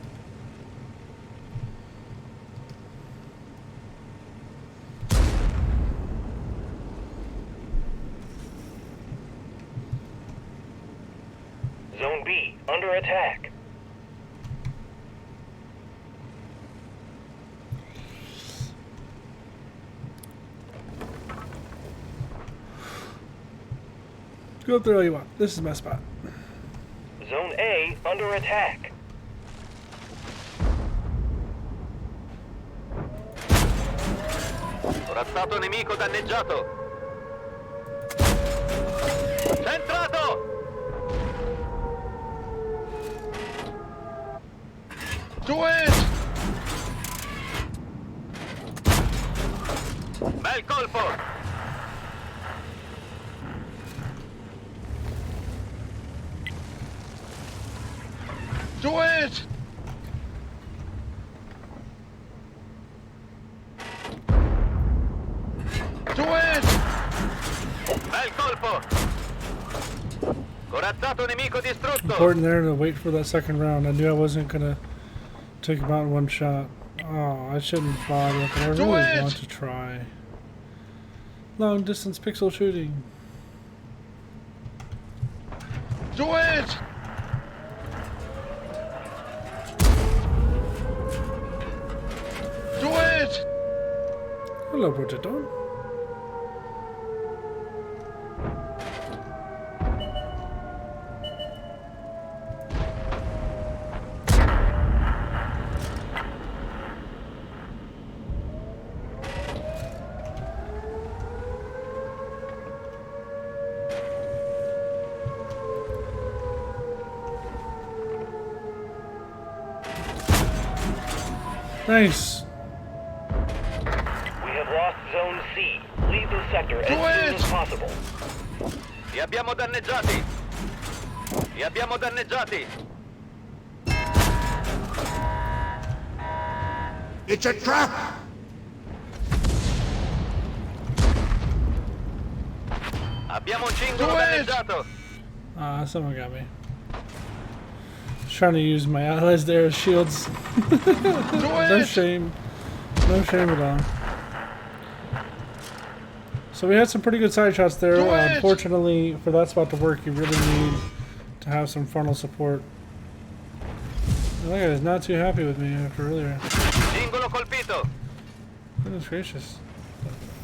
Zone B under attack. Go up there all you want. This is my spot. Zone A under attack. Corazzato nemico danneggiato. Centrato! Do it! Bel colpo! Do it! Do it! Bel colpo! Corazzato nemico distrutto! Important there to wait for that second round. I knew I wasn't gonna take him out in one shot. Oh, I shouldn't bother, but I Do really it! want to try. Long distance pixel shooting. Do it! Do it! Hello, Potato. Nice. We have lost Zone C. Leave the sector as soon as possible. Li abbiamo danneggiati! Li abbiamo danneggiati! It's a trap! Abbiamo un cingolo Do it! danneggiato! Ah, someone got me. Just trying to use my allies there as shields. Do No it! shame. No shame at all. So we had some pretty good side shots there. Do it! Unfortunately, for that spot to work, you really need to have some frontal support. That guy is not too happy with me after earlier. Cingolo colpito! Goodness gracious.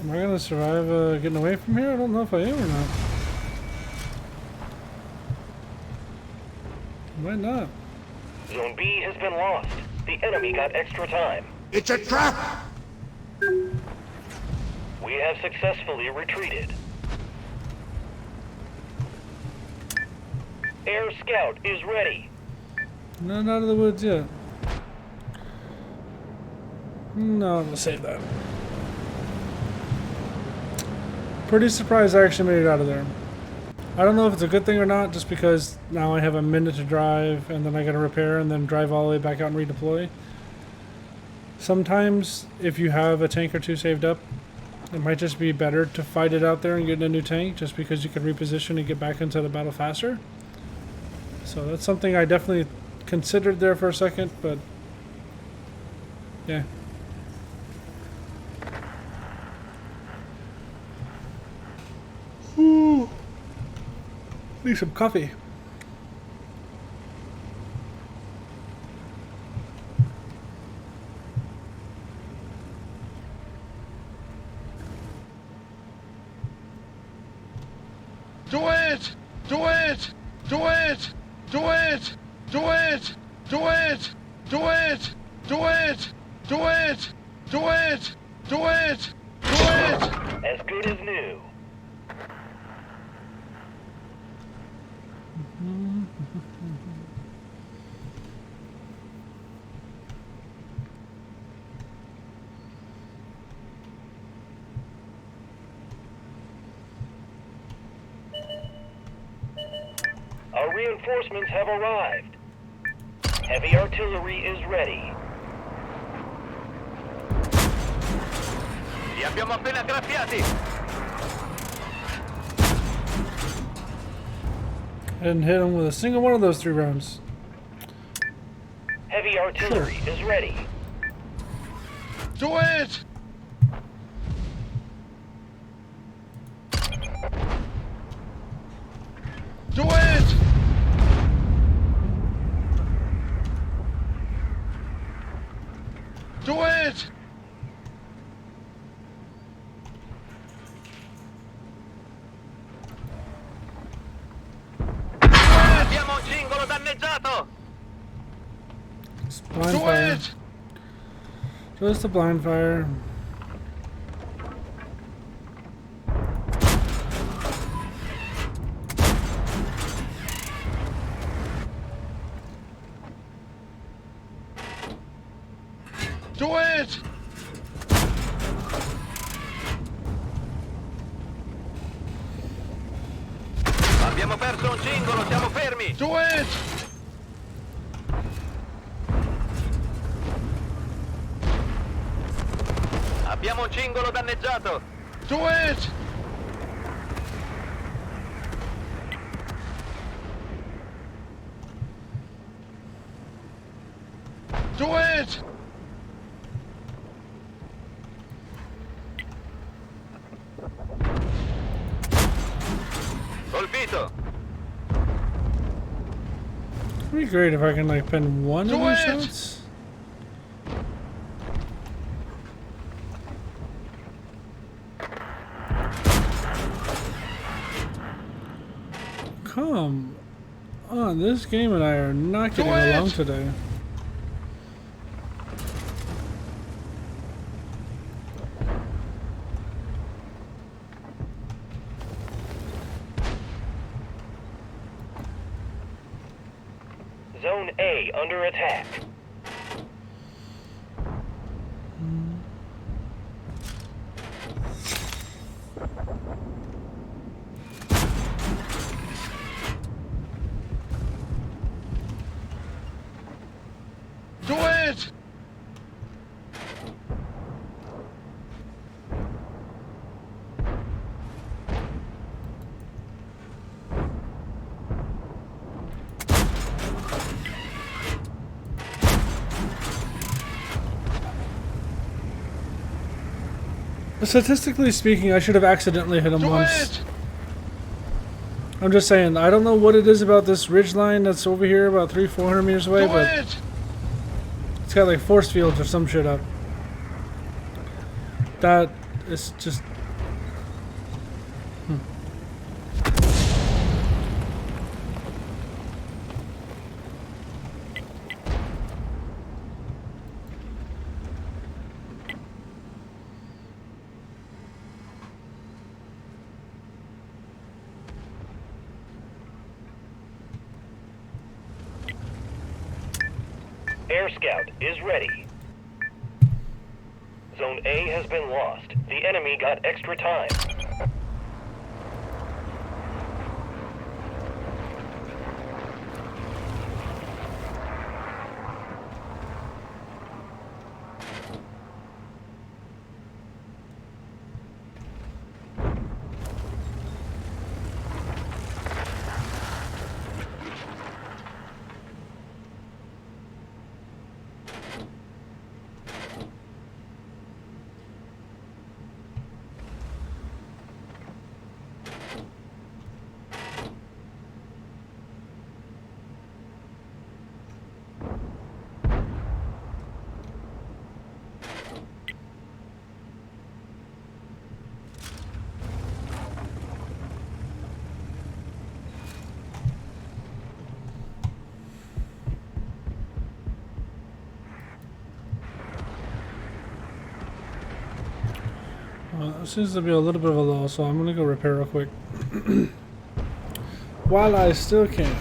Am I gonna survive getting away from here? I don't know if I am or not. I might not. Zone B has been lost. The enemy got extra time. It's a trap! We have successfully retreated. Air Scout is ready. Not out of the woods yet. No, I'm gonna save that. Pretty surprised I actually made it out of there. I don't know if it's a good thing or not, just because now I have a minute to drive and then I gotta repair and then drive all the way back out and redeploy. Sometimes, if you have a tank or two saved up, it might just be better to fight it out there and get in a new tank, just because you can reposition and get back into the battle faster. So that's something I definitely considered there for a second, but yeah. Ooh. Need some coffee. Do it! Do it! Do it! Do it! Do it! Do it! Do it! Do it! Do it! Do it! Do it! Do it! As good as new. Our reinforcements have arrived. Heavy artillery is ready. Li abbiamo appena graffiati! I didn't hit him with a single one of those 3 rounds. Heavy artillery is ready. Do it! Do it! Do it! Abbiamo un cingolo danneggiato! Blind Do fire. it! Just a blind fire. Do it! Abbiamo perso un cingolo, siamo fermi! Do it! Abbiamo un cingolo danneggiato! Do it! Do it! Colpito! It'd be great if I can like pin one of Do these it! shots. Come on, this game and I are not getting it! along today. Zone A under attack. Do it! Statistically speaking, I should have accidentally hit him Do once. it! I'm just saying, I don't know what it is about this ridge line that's over here about 300-400 meters away, Do but it! it's got like force fields or some shit up. That is just... Air Scout is ready. Zone A has been lost. The enemy got extra time. Well, it seems to be a little bit of a lull, so I'm gonna go repair real quick. While I still can.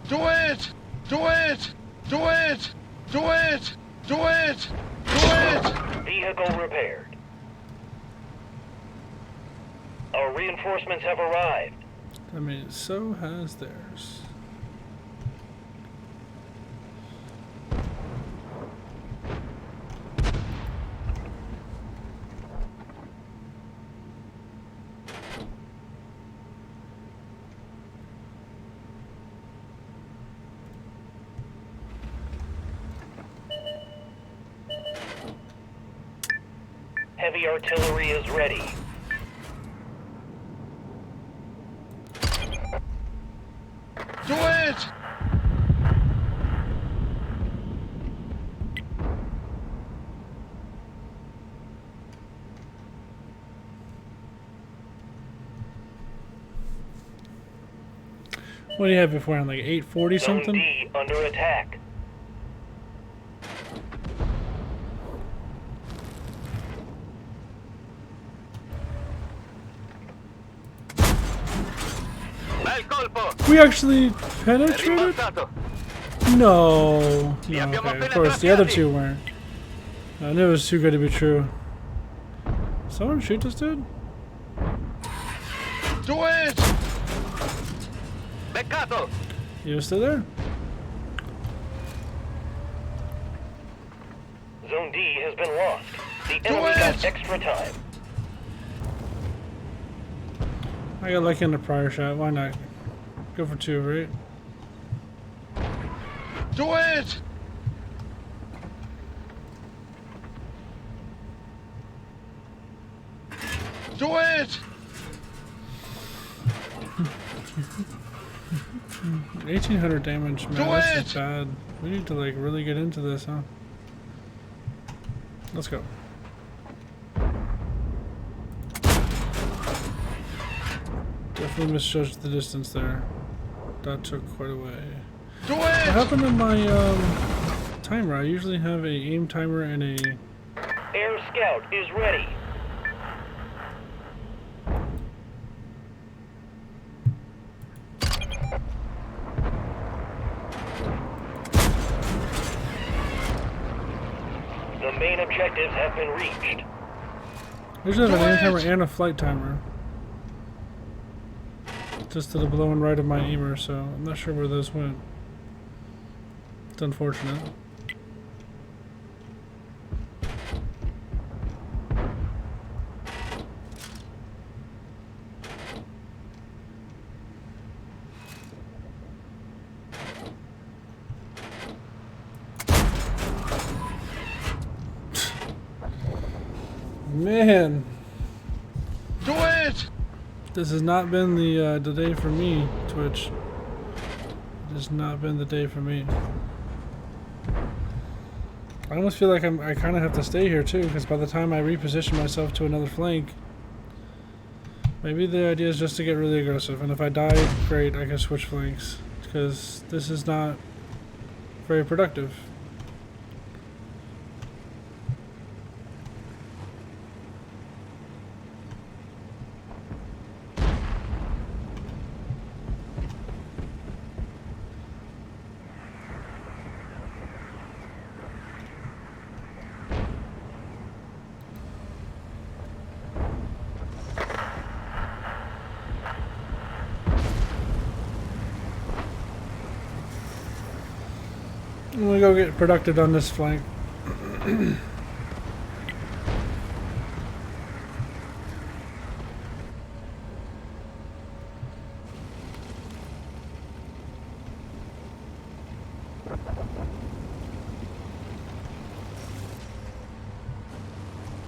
Do it! Do it! Do it! Do it! Do it! Do it! Vehicle repaired. Our reinforcements have arrived. I mean, so has theirs. Heavy artillery is ready. Do it! What do you have beforehand? Like 840 Zone something? D under attack. Bel colpo! We actually penetrated? Rimbalzato! No. Li No, abbiamo okay. Of appena course, the other trapiati. two weren't. I knew it was too good to be true. Someone shoot this dude? Do it! Beccato! You still there? Zone D has been lost. The Do enemy got it! extra time. I got lucky in the prior shot. Why not? Go for 2, right? Do it! Do it! 1800 damage, man. Do This it! is bad. We need to like really get into this, huh? Let's go. Definitely misjudged the distance there. That took quite a way. Do What it! happened to my timer? I usually have a aim timer and a... Air Scout is ready. The main objectives have been reached. I usually have an aim timer What? and a flight timer. Just to the below and right of my aimer, so I'm not sure where those went. It's unfortunate. Man, Do it! this has not been the day for me, Twitch. It has not been the day for me. I almost feel like I kind of have to stay here too, because by the time I reposition myself to another flank, maybe the idea is just to get really aggressive, and if I die, great, I can switch flanks, because this is not very productive. I'm gonna go get productive on this flank.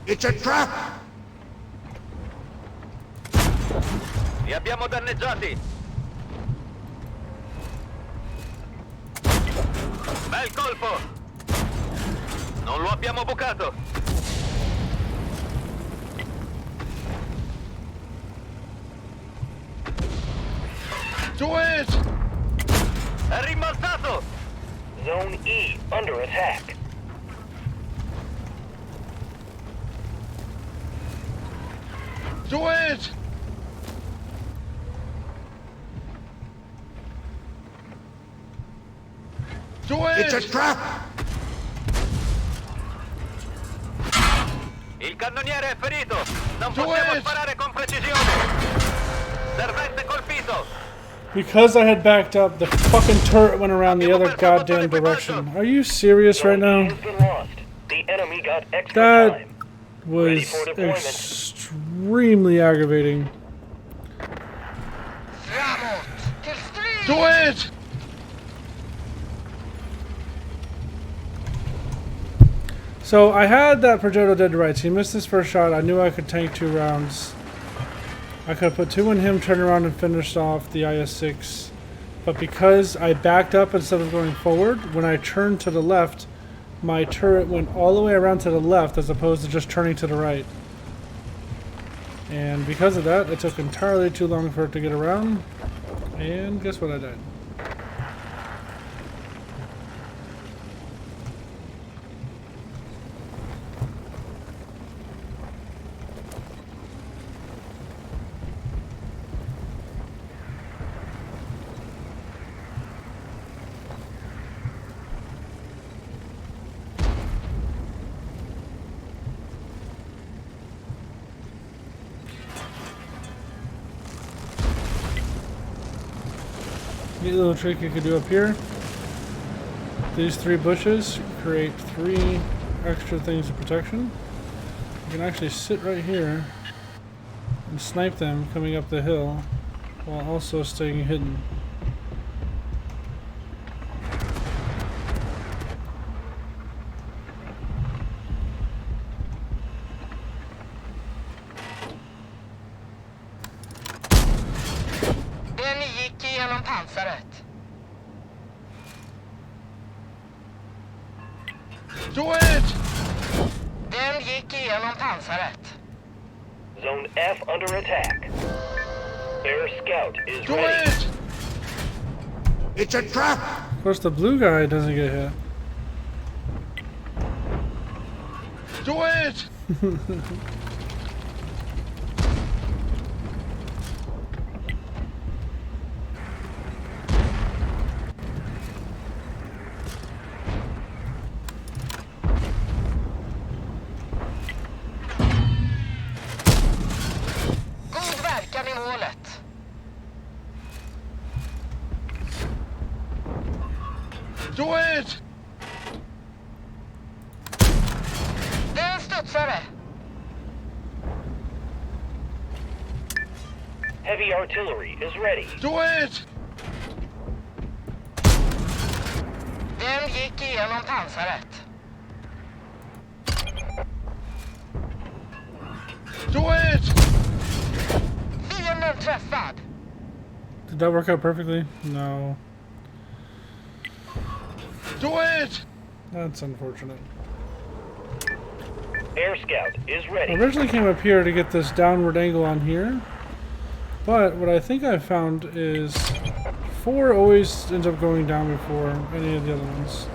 It's a trap! Li abbiamo danneggiati! Bel colpo! Non lo abbiamo bucato! Do it! È rimbalzato! Zone E under attack. Do it! Do it! It's a trap! Il cannoniere è ferito! Non Do possiamo it! sparare con precisione! Servente colpito! Because I had backed up, the fucking turret went around the other goddamn direction. Are you serious right Zone E now? has been lost. The enemy got extra That time. was for deployment. extremely aggravating. Framåt! Till strid! Do it! So I had that Progetto dead to rights. He missed his first shot. I knew I could tank 2 rounds. I could have put 2 in him, turn around and finished off the IS-6. But because I backed up instead of going forward, when I turned to the left, my turret went all the way around to the left as opposed to just turning to the right. And because of that, it took entirely too long for it to get around. And guess what I died? Neat little trick you could do up here. These 3 bushes create 3 extra things of protection. You can actually sit right here and snipe them coming up the hill while also staying hidden. Den gick igenom pansaret. Do it! Den gick igenom pansaret. Zone F under attack. Air Scout is Do ready. it! It's a trap! Of course, the blue guy doesn't get hit. Do it! God verkan i målet. Do it! Den studsare. Heavy artillery is ready. Do it! Den gick igenom pansaret. Do it! Fienden träffad. Did that work out perfectly? No. Do it! That's unfortunate. Air Scout is I ready. originally came up here to get this downward angle on here, but what I think I've found is 4 always ends up going down before any of the other ones.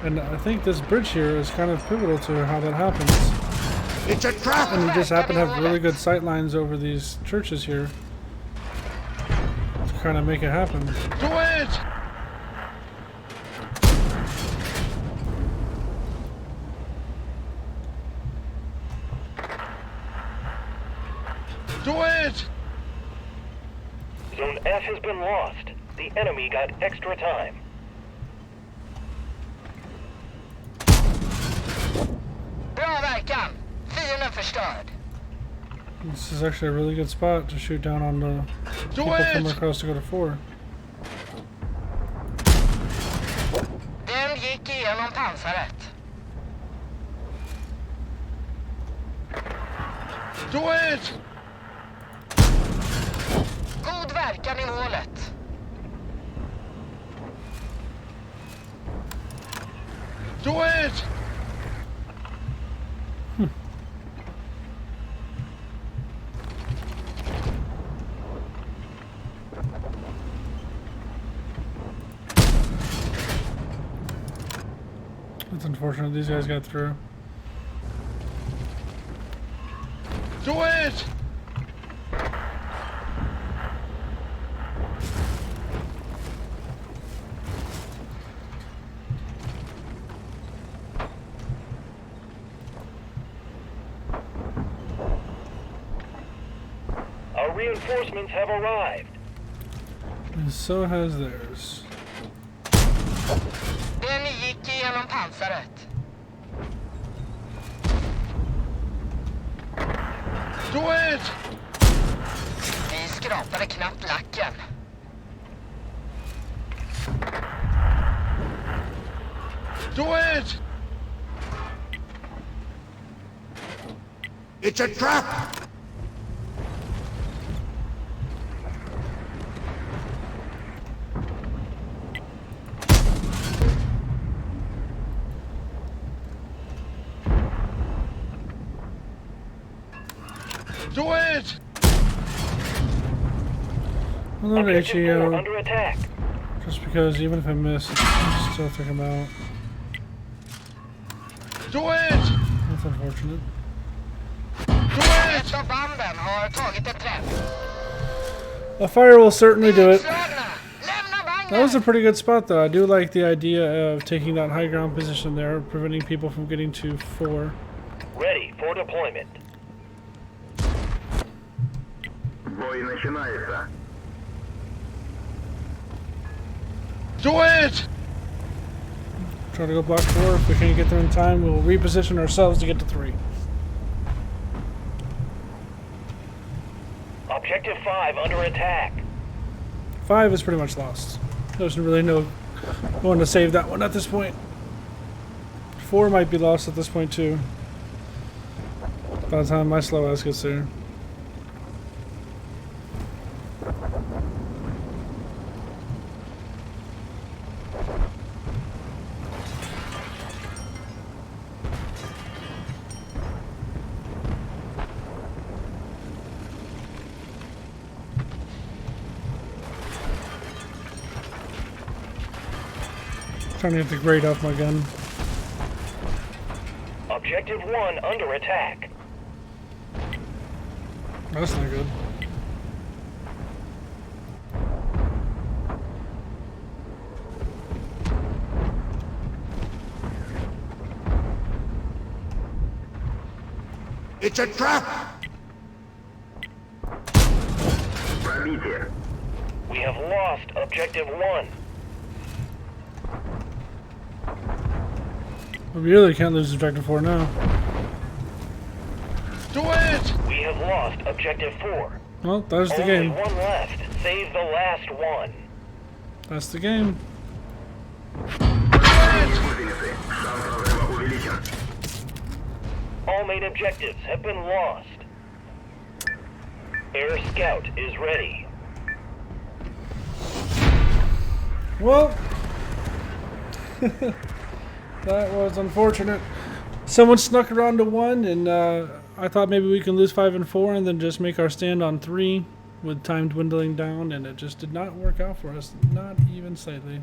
And I think this bridge here is kind of pivotal to how that happens. It's a trap! And you just happen to have really good sight lines over these churches here to kind of make it happen. Do it! Do it! Zone F has been lost. The enemy got extra time. Bra verkan. Fienden förstörd. This is actually a really good spot to shoot down on the Do people coming it! across to go to 4. Den gick igenom pansaret. Do it! God verkan i målet. Do it! It's unfortunate these guys got through. Do it! Our reinforcements have arrived. And so has theirs. Den gick igenom pansaret. Do it! Vi skrapade knappt lacken. Do it! It's a trap! Do it! I'm not Objective 4 HEO, under attack. just because even if I miss, I still think about. Do it! That's unfortunate. Do it! Ett av banden har tagit en träff. A fire will certainly do it. Utslagna! Lämna vagnen! That was a pretty good spot, though. I do like the idea of taking that high ground position there, preventing people from getting to 4. Ready for deployment. Бой начинается. Do it! Try to go block 4. If we can't get there in time, we'll reposition ourselves to get to 3. Objective 5 under attack. 5 is pretty much lost. There's really no one to save that one at this point. 4 might be lost at this point too. By the time my slow ass gets there. Trying to get the grate off my gun. Objective 1 under attack. That's not good. It's a trap! Пробитие. We have lost Objective 1. We really can't lose Objective 4 now. Do it! We have lost Objective 4. Well, that's the Only game. one left. Save the last one. That's the game. Гусеницы. Шанс разрыва увеличен. All main objectives have been lost. Air Scout is ready. Well, that was unfortunate. Someone snuck around to 1, and I thought maybe we can lose 5 and 4 and then just make our stand on 3 with time dwindling down, and it just did not work out for us, not even slightly.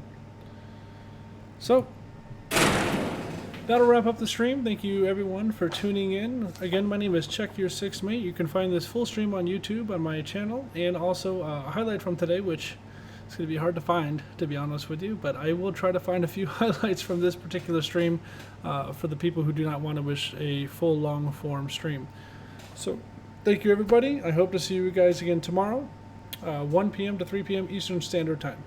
So, that'll wrap up the stream. Thank you everyone for tuning in. Again, my name is Check Your Six Mate. You can find this full stream on YouTube on my channel, and also a highlight from today, which it's going to be hard to find, to be honest with you, but I will try to find a few highlights from this particular stream for the people who do not want to wish a full long form stream. So, thank you everybody. I hope to see you guys again tomorrow, 1 p.m. to 3 p.m. Eastern Standard Time.